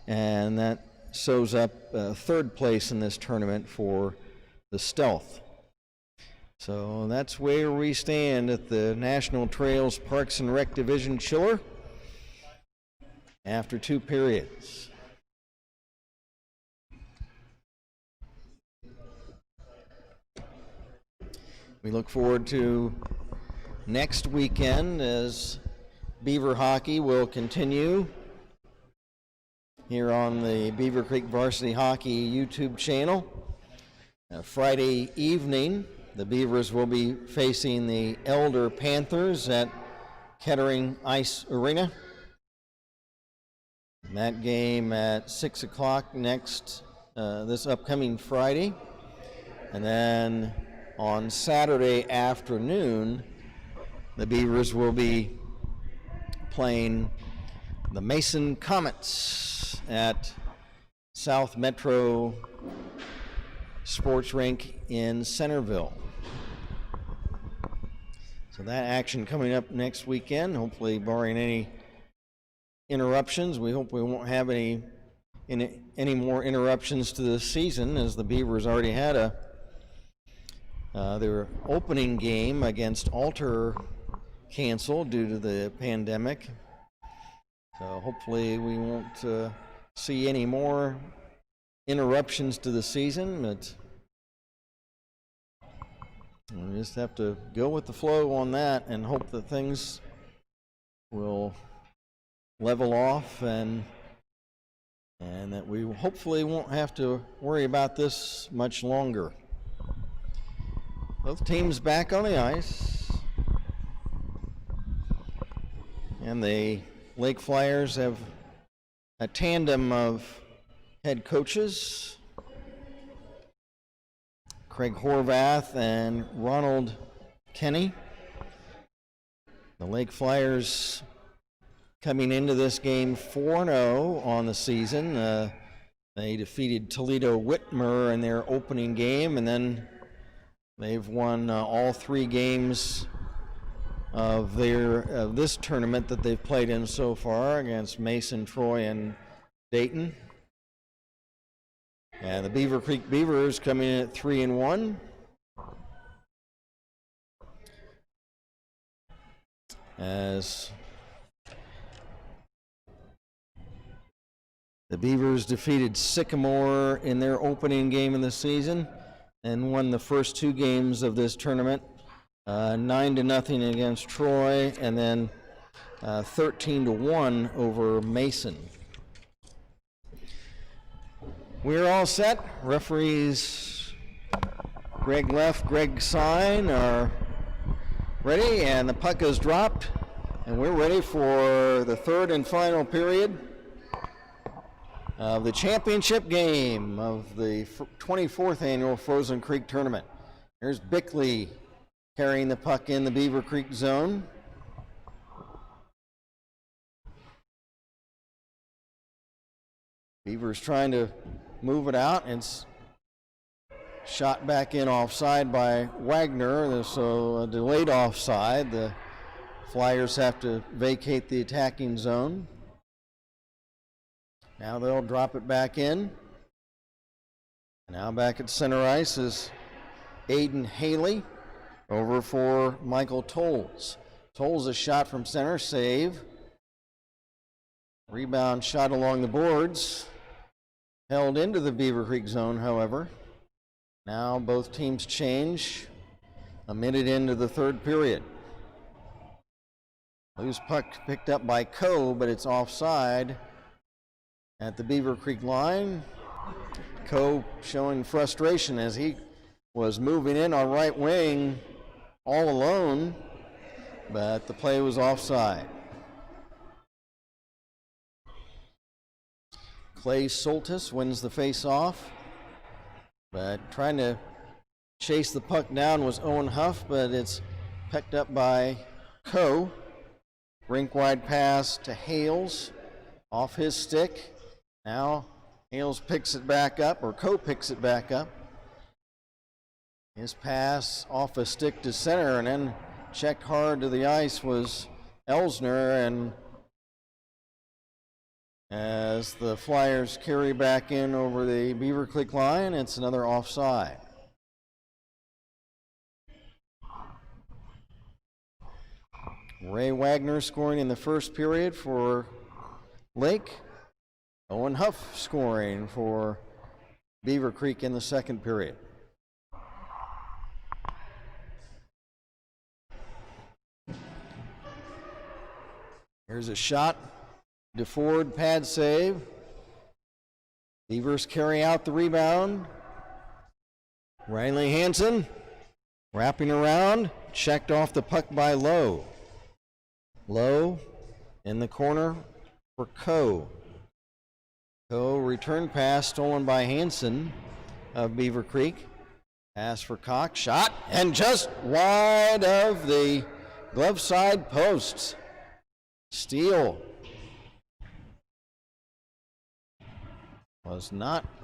and that sews up third place in this tournament for the Stealth. So that's where we stand at the National Trails Parks and Rec Division Chiller after two periods. We look forward to next weekend as Beaver hockey will continue here on the Beavercreek Varsity Hockey YouTube channel. Friday evening, the Beavers will be facing the Elder Panthers at Kettering Ice Arena. And that game at 6 o'clock this upcoming Friday. And then on Saturday afternoon, the Beavers will be playing the Mason Comets at South Metro Sports Rink in Centerville. So that action coming up next weekend, hopefully barring any interruptions. We hope we won't have any more interruptions to the season, as the Beavers already had their opening game against Alter canceled due to the pandemic. So hopefully we won't see any more interruptions to the season, but we just have to go with the flow on that and hope that things will level off and that we hopefully won't have to worry about this much longer. Both teams back on the ice, and the Lake Flyers have a tandem of head coaches, Craig Horvath and Ronald Kenny. The Lake Flyers coming into this game 4-0 on the season. They defeated Toledo Whitmer in their opening game, and then they've won all three games of this tournament that they've played in so far against Mason, Troy, and Dayton. And the Beavercreek Beavers coming in at 3-1. As the Beavers defeated Sycamore in their opening game of the season and won the first two games of this tournament, 9-0 against Troy, and then 13-1 over Mason. We're all set. Referees Greg left, Greg sign are ready, and the puck is dropped, and we're ready for the third and final period of the championship game of the 24th annual Frozen Creek Tournament. Here's Bickley carrying the puck in the Beavercreek zone. Beavers trying to move it out, and it's shot back in offside by Wagner, so a delayed offside. The Flyers have to vacate the attacking zone. Now they'll drop it back in. Now back at center ice is Aiden Haley over for Michael Tolles. Tolles, a shot from center, save. Rebound shot along the boards. Held into the Beavercreek zone, however. Now both teams change a minute into the third period. Loose puck picked up by Coe, but it's offside at the Beavercreek line. Coe showing frustration as he was moving in on right wing all alone, but the play was offside. Clay Soltis wins the face-off, but trying to chase the puck down was Owen Huff, but it's picked up by Coe. Rink-wide pass to Hales, off his stick. Now Hales picks it back up, or Coe picks it back up. His pass off a stick to center, and then checked hard to the ice was Elsner, and as the Flyers carry back in over the Beavercreek line, it's another offside. Ray Wagner scoring in the first period for Lake. Owen Huff scoring for Beavercreek in the second period. Here's a shot. DeFord pad save. Beavers carry out the rebound. Riley Hansen wrapping around, checked off the puck by Lowe. Lowe in the corner for Coe. Coe return pass stolen by Hansen of Beavercreek. Pass for Cox, shot, and just wide of the glove side posts. Steele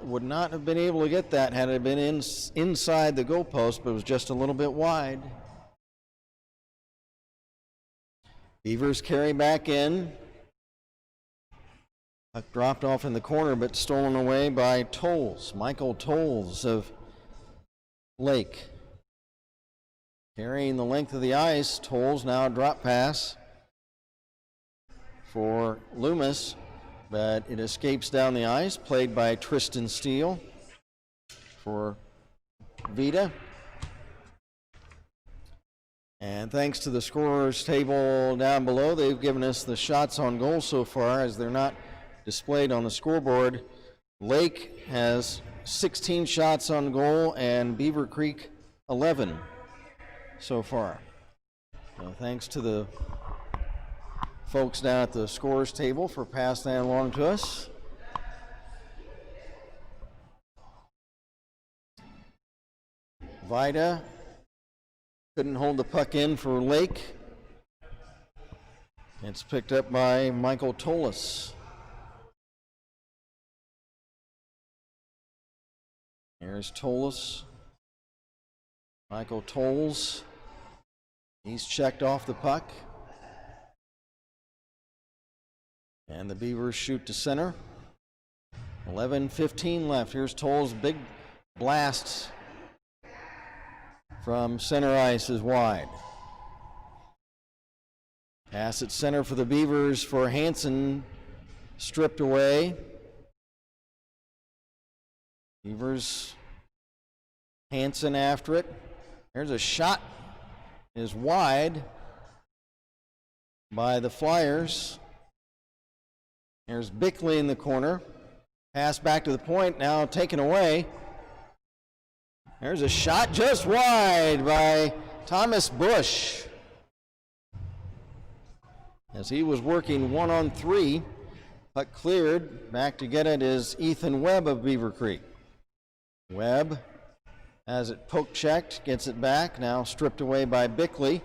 would not have been able to get that had it been inside the goalpost, but it was just a little bit wide. Beavers carry back in. Puck dropped off in the corner, but stolen away by Tolles. Michael Tolles of Lake. Carrying the length of the ice. Tolles now a drop pass for Loomis, but it escapes down the ice, played by Tristan Steele for Vita. And thanks to the scorers table down below, they've given us the shots on goal so far, as they're not displayed on the scoreboard. Lake has 16 shots on goal and Beavercreek 11 so far. So thanks to the folks down at the scorers table for passing that along to us. Vida couldn't hold the puck in for Lake. It's picked up by Michael Tolles. Here's Tolles. Michael Tolles. He's checked off the puck. And the Beavers shoot to center. 11:15 left. Here's Tolles' big blast from center ice is wide. Pass at center for the Beavers for Hansen. Stripped away. Beavers. Hansen after it. There's a shot. Is wide by the Flyers. There's Bickley in the corner. Pass back to the point, now taken away There's a shot just wide by Thomas Bush. As he was working 1-on-3, puck cleared. Back to get it is Ethan Webb of Beavercreek. Webb has it poke checked, gets it back, now stripped away by Bickley.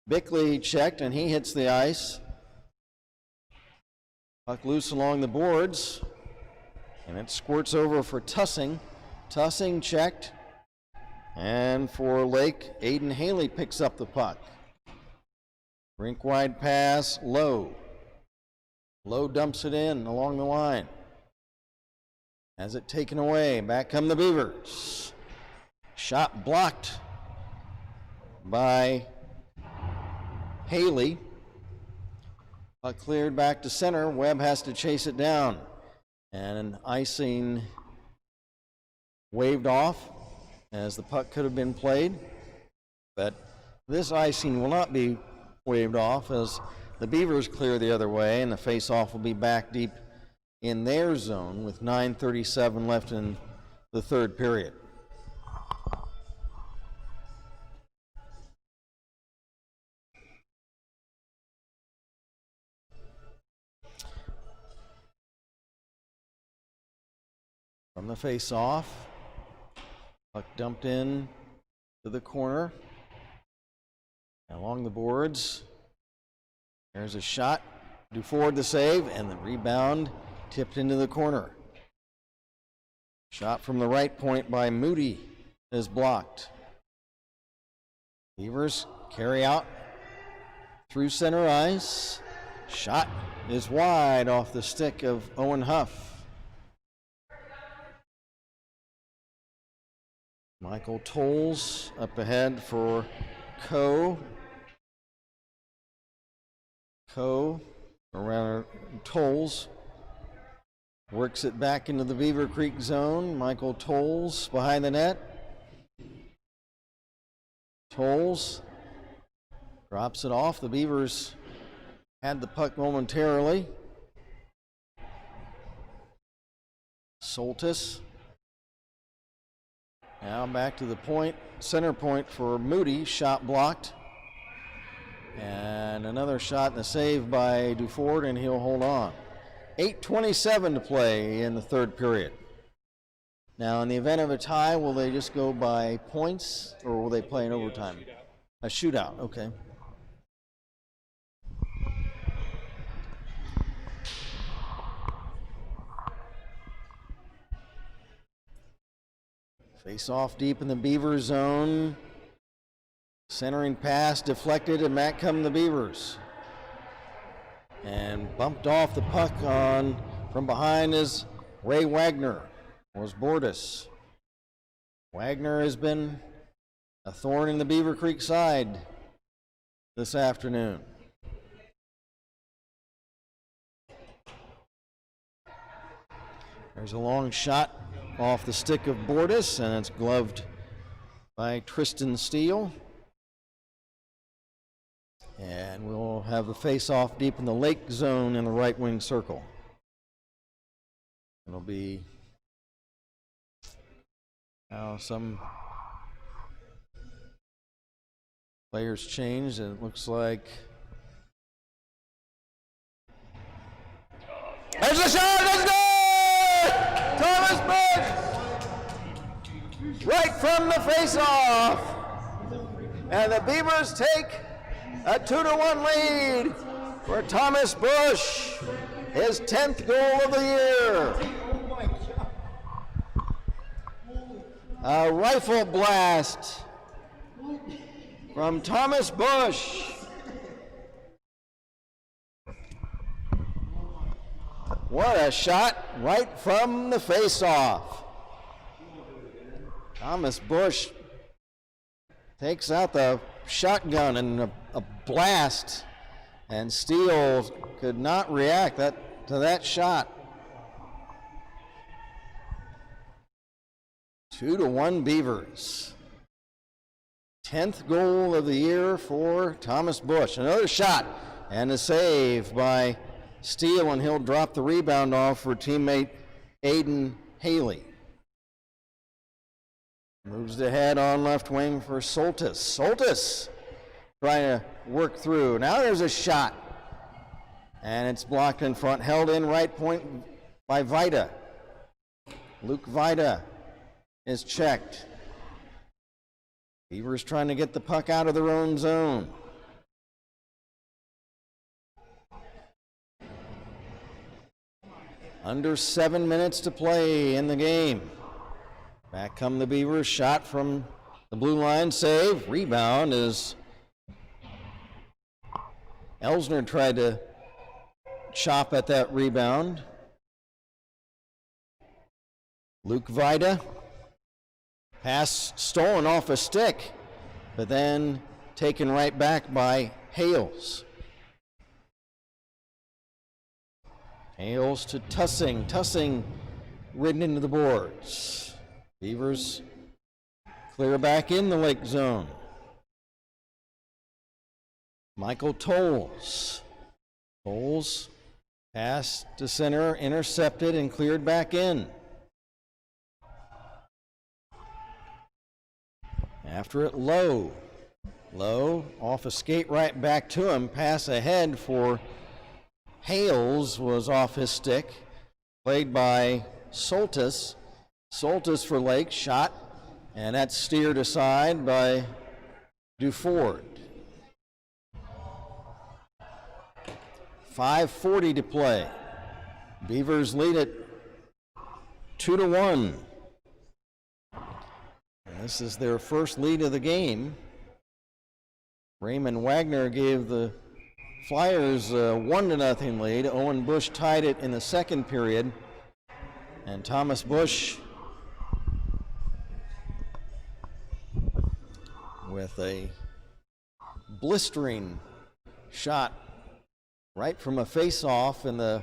Bickley checked and he hits the ice. Puck loose along the boards, and it squirts over for Tussing. Tussing checked, and for Lake, Aiden Haley picks up the puck. Rink wide pass, Lowe. Lowe dumps it in along the line. Has it taken away, back come the Beavers. Shot blocked by Haley. Puck cleared back to center. Webb has to chase it down. And an icing waved off as the puck could have been played. But this icing will not be waved off as the Beavers clear the other way, and the face-off will be back deep in their zone with 9:37 left in the third period. From the face-off, puck dumped in to the corner. Along the boards, there's a shot. Duford the save, and the rebound tipped into the corner. Shot from the right point by Moody is blocked. Beavers carry out through center ice. Shot is wide off the stick of Owen Huff. Michael Tolles up ahead for Coe. Coe around Tolles works it back into the Beavercreek zone. Michael Tolles behind the net. Tolles drops it off. The Beavers had the puck momentarily. Soltis. Now back to the point, center point for Moody, shot blocked. And another shot and a save by Duford, and he'll hold on. 8:27 to play in the third period. Now, in the event of a tie, will they just go by points, or will they play in overtime? A shootout, okay. Face off deep in the Beaver zone. Centering pass deflected, and back come the Beavers. And bumped off the puck on from behind is Ray Wagner, was Bordas. Wagner has been a thorn in the Beavercreek side this afternoon. There's a long shot off the stick of Bordas, and it's gloved by Tristan Steele. And we'll have the face-off deep in the Lake zone in the right wing circle. It'll be now some players changed, and it looks like there's a shot. Let's go! Thomas Bush, right from the face-off, and the Beavers take a 2-1 lead for Thomas Bush, his 10th goal of the year. A rifle blast from Thomas Bush. What a shot right from the face-off. Thomas Bush takes out the shotgun and a blast, and Steele could not react to that shot. 2-1 Beavers. 10th goal of the year for Thomas Bush. Another shot and a save by Steele, and he'll drop the rebound off for teammate Aiden Haley. Moves ahead on left wing for Soltis. Soltis trying to work through. Now there's a shot. And it's blocked in front, held in right point by Vida. Luke Vida is checked. Beavers trying to get the puck out of their own zone. Under 7 minutes to play in the game. Back come the Beavers, shot from the blue line, save. Rebound is Elsner tried to chop at that rebound. Luke Vida. Pass stolen off a stick, but then taken right back by Hales. Hales to Tussing. Tussing ridden into the boards. Beavers clear back in the Lake zone. Michael Tolles. Tolles pass to center, intercepted and cleared back in. After it, Lowe. Lowe off a skate right back to him. Pass ahead for Hales was off his stick. Played by Soltis. Soltis for Lake, shot, and that's steered aside by Duford. 5:40 to play. Beavers lead it 2-1. And this is their first lead of the game. Raymond Wagner gave the Flyers a 1-0 lead. Owen Bush tied it in the second period. And Thomas Bush with a blistering shot right from a face-off in the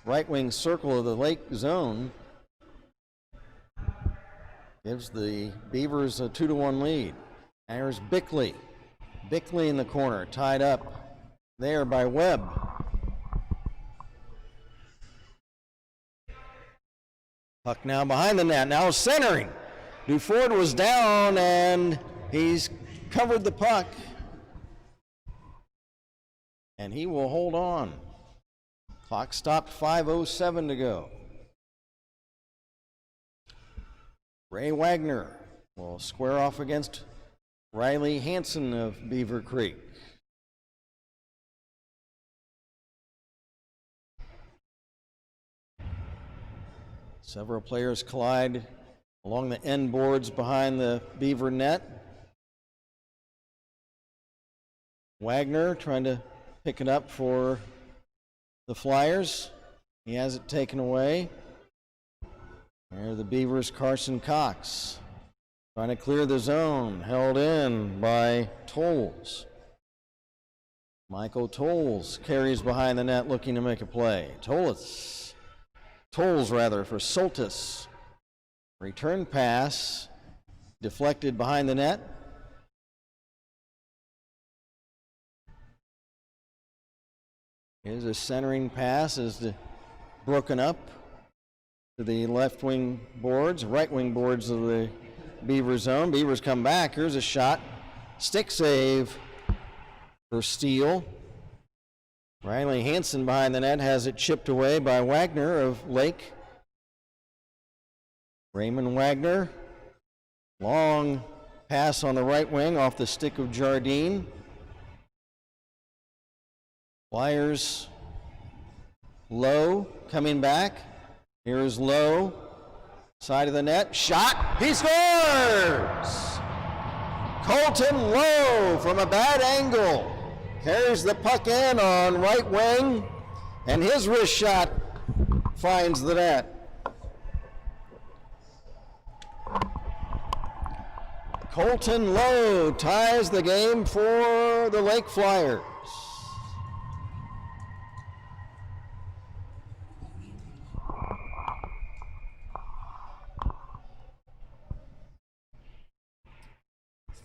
right wing circle of the Lake zone gives the Beavers a 2-1 lead. There's Bickley. Bickley in the corner, tied up there by Webb. Puck now behind the net, now centering. Duford was down and he's covered the puck. And he will hold on. Clock stopped, 5:07 to go. Ray Wagner will square off against Riley Hansen of Beavercreek. Several players collide along the end boards behind the Beaver net. Wagner trying to pick it up for the Flyers. He has it taken away. There the Beavers' Carson Cox trying to clear the zone, held in by Tolles. Michael Tolles carries behind the net looking to make a play. Tolles for Soltis. Return pass deflected behind the net. Here's a centering pass is broken up to the left wing boards, right wing boards of the Beaver zone. Beavers come back. Here's a shot. Stick save for Steele. Riley Hansen behind the net has it chipped away by Wagner of Lake. Raymond Wagner. Long pass on the right wing off the stick of Jardine. Flyers. Lowe coming back. Here's Lowe. Side of the net. Shot. He scores! Colton Lowe from a bad angle. Carries the puck in on right wing. And his wrist shot finds the net. Colton Lowe ties the game for the Lake Flyers.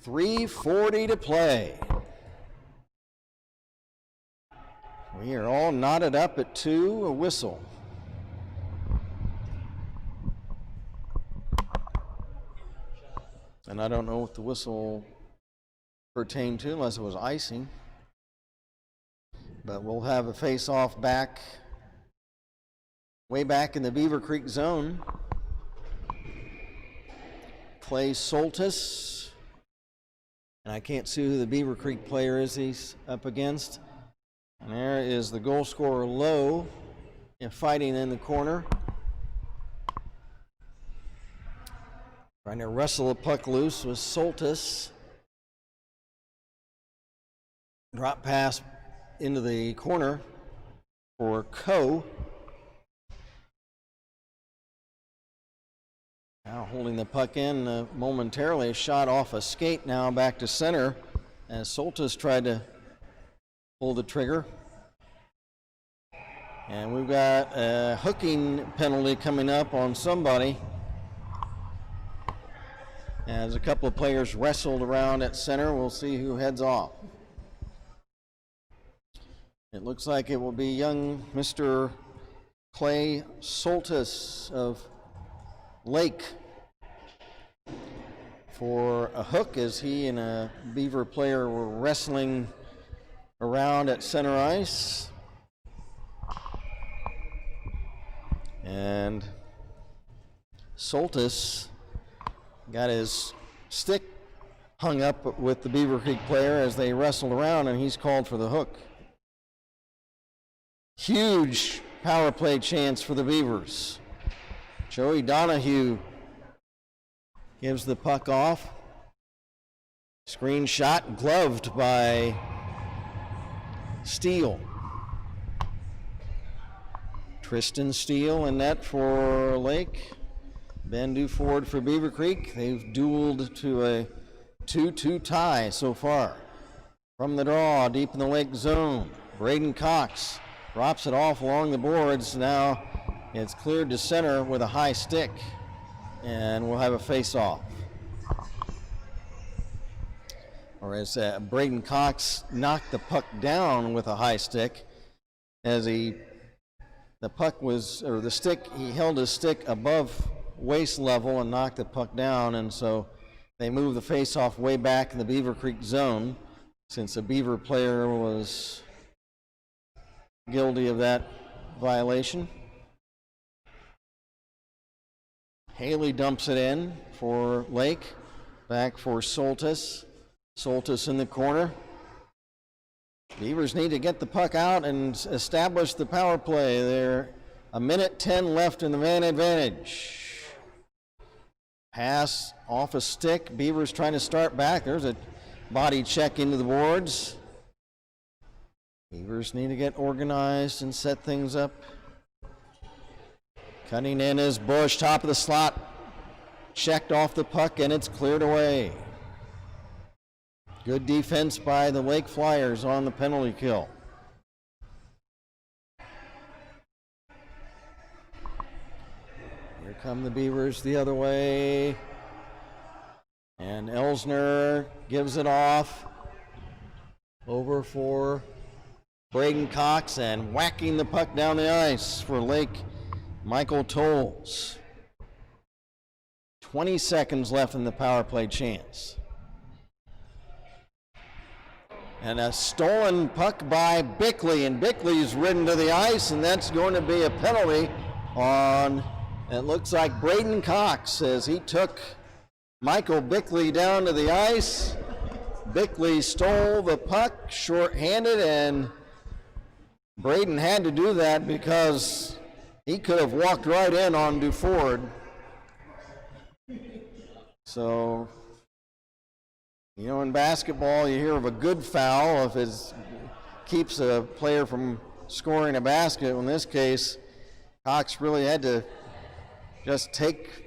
.340 to play. We are all knotted up at 2, a whistle. And I don't know what the whistle pertained to unless it was icing. But we'll have a face-off back, way back in the Beavercreek zone. Clay Soltis. And I can't see who the Beavercreek player is he's up against. And there is the goal scorer Lowe fighting in the corner. Trying to wrestle the puck loose was Soltis. Drop pass into the corner for Coe. Now holding the puck in momentarily. Shot off a skate now back to center as Soltis tried to pull the trigger. And we've got a hooking penalty coming up on somebody as a couple of players wrestled around at center. We'll see who heads off. It looks like it will be young Mr. Clay Soltis of Lake for a hook as he and a Beaver player were wrestling around at center ice. And Soltis got his stick hung up with the Beavercreek player as they wrestled around, and he's called for the hook. Huge power play chance for the Beavers. Joey Donahue gives the puck off. Screen shot gloved by Steele. Tristan Steele in net for Lake. Ben Duford for Beavercreek. They've dueled to a 2-2 tie so far. From the draw, deep in the Lake zone, Braden Cox drops it off along the boards. Now it's cleared to center with a high stick, and we'll have a face-off. Or as Braden Cox knocked the puck down with a high stick, as the puck was, or the stick, he held his stick above waist level and knocked the puck down, and so they moved the face-off way back in the Beavercreek zone since a Beaver player was guilty of that violation. Haley dumps it in for Lake, back for Soltis. Soltis in the corner. Beavers need to get the puck out and establish the power play. They're 1:10 left in the man advantage. Pass off a stick. Beavers trying to start back. There's a body check into the boards. Beavers need to get organized and set things up. Cutting in is Bush, top of the slot. Checked off the puck and it's cleared away. Good defense by the Lake Flyers on the penalty kill. Here come the Beavers the other way. And Elsner gives it off. Over for Braden Cox and whacking the puck down the ice for Lake, Michael Tolles. 20 seconds left in the power play chance. And a stolen puck by Bickley, and Bickley's ridden to the ice, and that's going to be a penalty on, it looks like Braden Cox, as he took Michael Bickley down to the ice. Bickley stole the puck short-handed, and Braden had to do that because he could have walked right in on Duford. So, you know, in basketball, you hear of a good foul if it keeps a player from scoring a basket. In this case, Cox really had to just take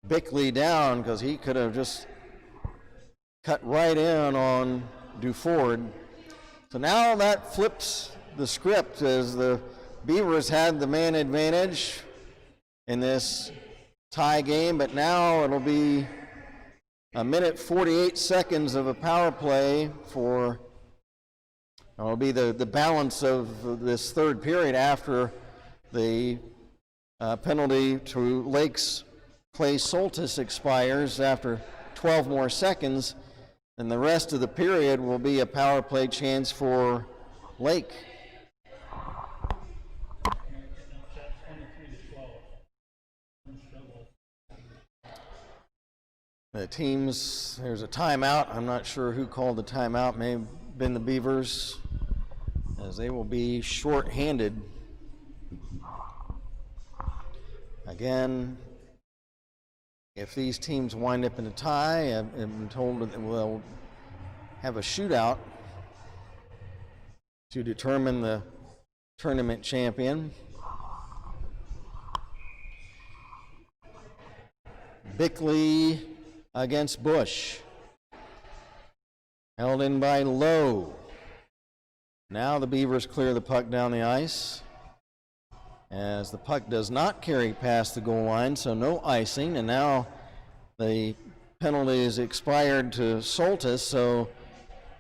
Bickley down because he could have just cut right in on Duford. So now that flips the script as the Beavers had the man advantage in this tie game, but now it'll be 1:48 of a power play for, it'll be the balance of this third period after the penalty to Lake's Clay Soltis expires after 12 more seconds, and the rest of the period will be a power play chance for Lake. The teams, there's a timeout. I'm not sure who called the timeout. May have been the Beavers, as they will be short-handed. Again, if these teams wind up in a tie, I've been told that we'll have a shootout to determine the tournament champion. Bickley against Bush. Held in by Lowe. Now the Beavers clear the puck down the ice, as the puck does not carry past the goal line, so no icing, and now the penalty is expired to Soltis, so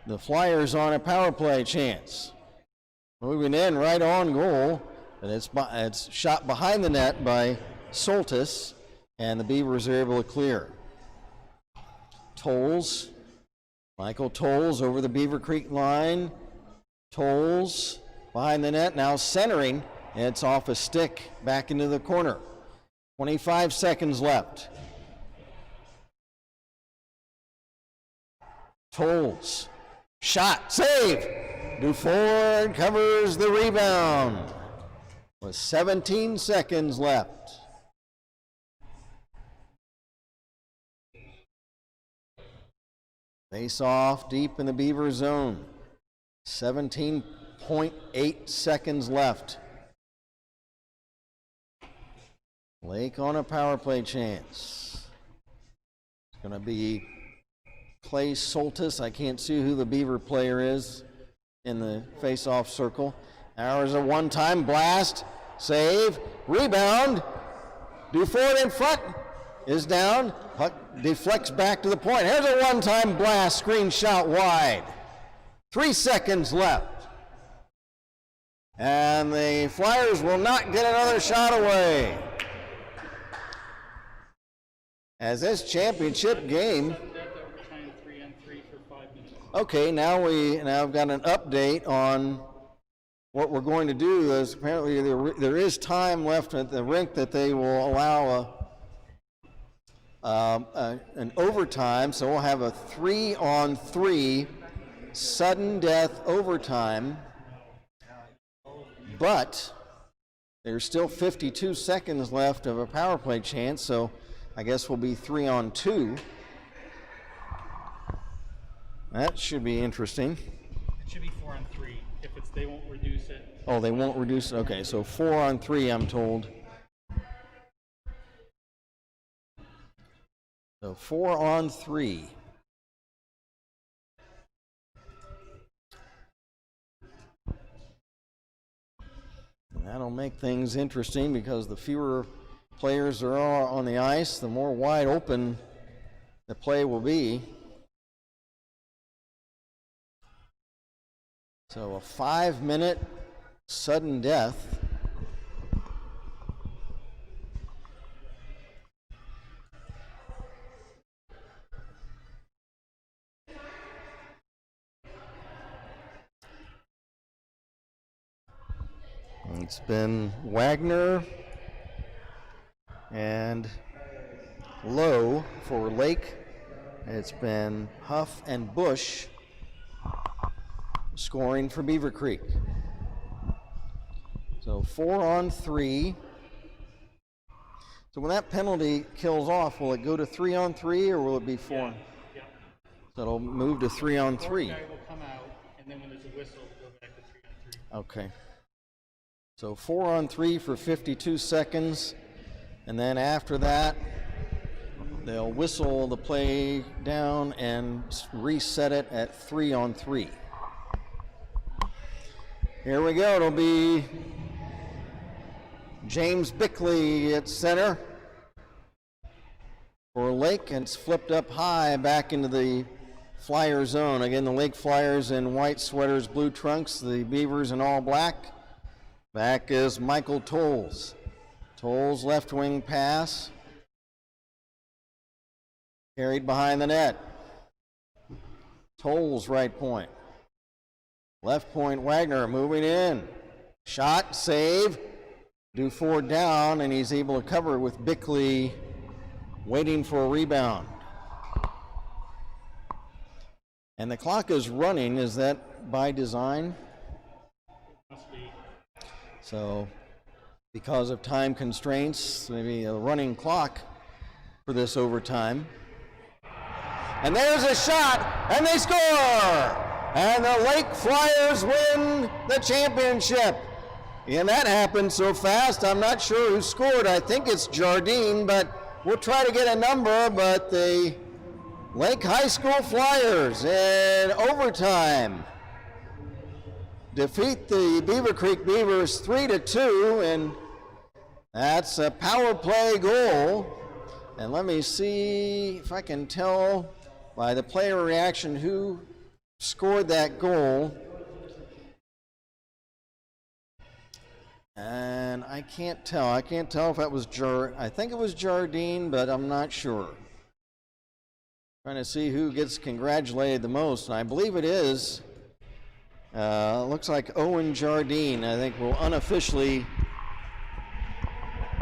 the Flyers on a power play chance. Moving in right on goal, and it's shot behind the net by Soltis, and the Beavers are able to clear. Tolles, Michael Tolles over the Beavercreek line. Tolles behind the net, now centering. It's off a stick back into the corner. 25 seconds left. Tolles, shot, save. Duford covers the rebound with 17 seconds left. Face off deep in the Beaver zone. 17.8 seconds left. Lake on a power play chance. It's going to be Clay Soltis. I can't see who the Beaver player is in the face-off circle. There's a one-time blast, save, rebound. Duford in front is down. Puck deflects back to the point. Here's a one-time blast, screen shot wide. 3 seconds left. And the Flyers will not get another shot away. As this championship game. Okay, now I've got an update on what we're going to do. Is apparently there is time left at the rink that they will allow an overtime, so we'll have a 3-on-3 sudden death overtime, but there's still 52 seconds left of a power play chance, so I guess we'll be 3-on-2. That should be interesting. It should be 4-on-3 if they won't reduce it. Oh, they won't reduce it. Okay, so 4-on-3, I'm told. So 4-on-3. And that'll make things interesting because the fewer players there are on the ice, the more wide open the play will be. So a 5-minute sudden death. It's been Wagner and Lowe for Lake. It's been Huff and Bush scoring for Beavercreek. So 4-on-3. So when that penalty kills off, will it go to 3-on-3 or will it be 4? Yeah. So it'll move to 3-on-3. Fourth guy will come out, and then when there's a whistle, we'll go back to 3-on-3. Okay. So 4-on-3 for 52 seconds, and then after that, they'll whistle the play down and reset it at 3-on-3. Here we go. It'll be James Bickley at center for Lake, and it's flipped up high back into the Flyer zone. Again, the Lake Flyers in white sweaters, blue trunks, the Beavers in all black. Back is Michael Tolles. Tolles left wing pass. Carried behind the net. Tolles right point. Left point, Wagner moving in. Shot, save. Duford down, and he's able to cover with Bickley waiting for a rebound. And the clock is running. Is that by design? Must be. So, because of time constraints, maybe a running clock for this overtime. And there's a shot, and they score! And the Lake Flyers win the championship. And that happened so fast, I'm not sure who scored. I think it's Jardine, but we'll try to get a number. But the Lake High School Flyers in overtime defeat the Beavercreek Beavers 3-2, and that's a power play goal. And let me see if I can tell by the player reaction who scored that goal. And I can't tell. I can't tell if that was I think it was Jardine, but I'm not sure. Trying to see who gets congratulated the most, and I believe it is. Looks like Owen Jardine. I think we'll unofficially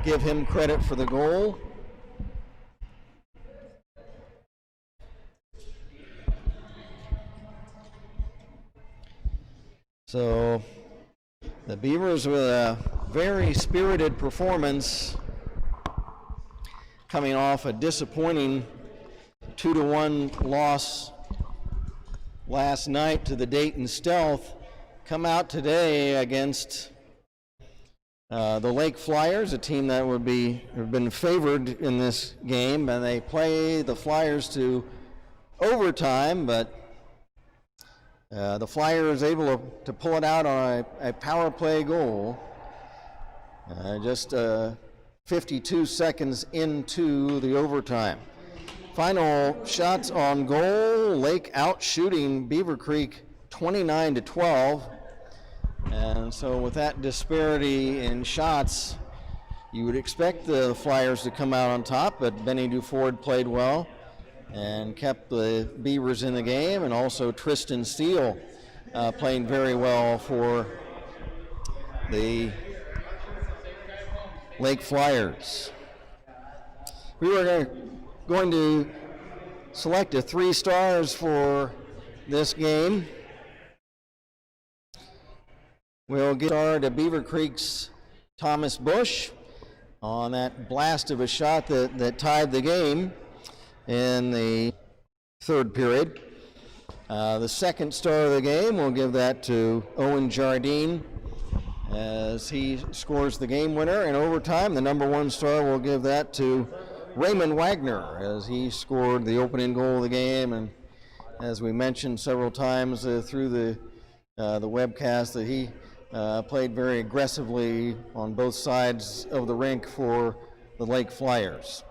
give him credit for the goal. So the Beavers with a very spirited performance, coming off a disappointing 2-1 loss last night to the Dayton Stealth, come out today against the Lake Flyers, a team that would have been favored in this game, and they play the Flyers to overtime, but the Flyers able to pull it out on a power play goal just 52 seconds into the overtime. Final shots on goal, Lake out shooting Beavercreek 29-12. And so with that disparity in shots, you would expect the Flyers to come out on top, but Benny Duford played well and kept the Beavers in the game, and also Tristan Steele playing very well for the Lake Flyers. We were going to select a 3 stars for this game. We'll get started to Beavercreek's Thomas Bush on that blast of a shot that tied the game in the third period. The second star of the game, we'll give that to Owen Jardine as he scores the game winner in overtime. The number 1 star, we'll give that to Raymond Wagner as he scored the opening goal of the game. And as we mentioned several times through the webcast, that he played very aggressively on both sides of the rink for the Lake Flyers.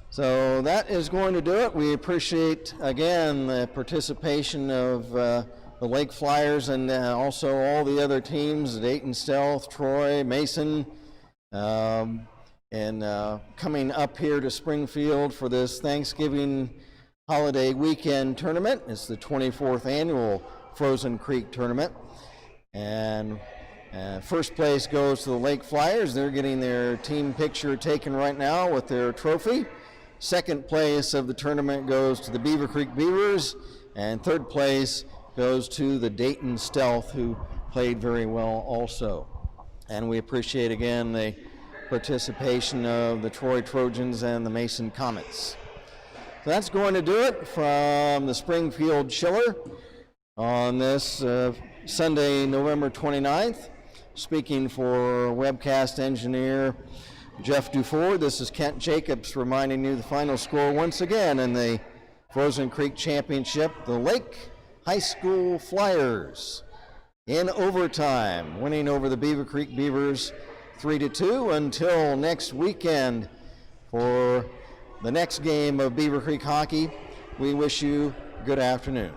So that is going to do it. We appreciate, again, the participation of the Lake Flyers and also all the other teams, Dayton Stealth, Troy, Mason, and coming up here to Springfield for this Thanksgiving holiday weekend tournament. It's the 24th annual Frozen Creek tournament. And first place goes to the Lake Flyers. They're getting their team picture taken right now with their trophy. Second place of the tournament goes to the Beavercreek Beavers, and third place goes to the Dayton Stealth, who played very well also. And we appreciate again the participation of the Troy Trojans and the Mason Comets. So that's going to do it from the Springfield Chiller on this Sunday, November 29th. Speaking for webcast engineer Jeff Duford, this is Kent Jacobs reminding you the final score once again in the Frozen Creek Championship. The Lake High School Flyers in overtime, winning over the Beavercreek Beavers 3-2. Until next weekend for the next game of Beavercreek hockey, we wish you good afternoon.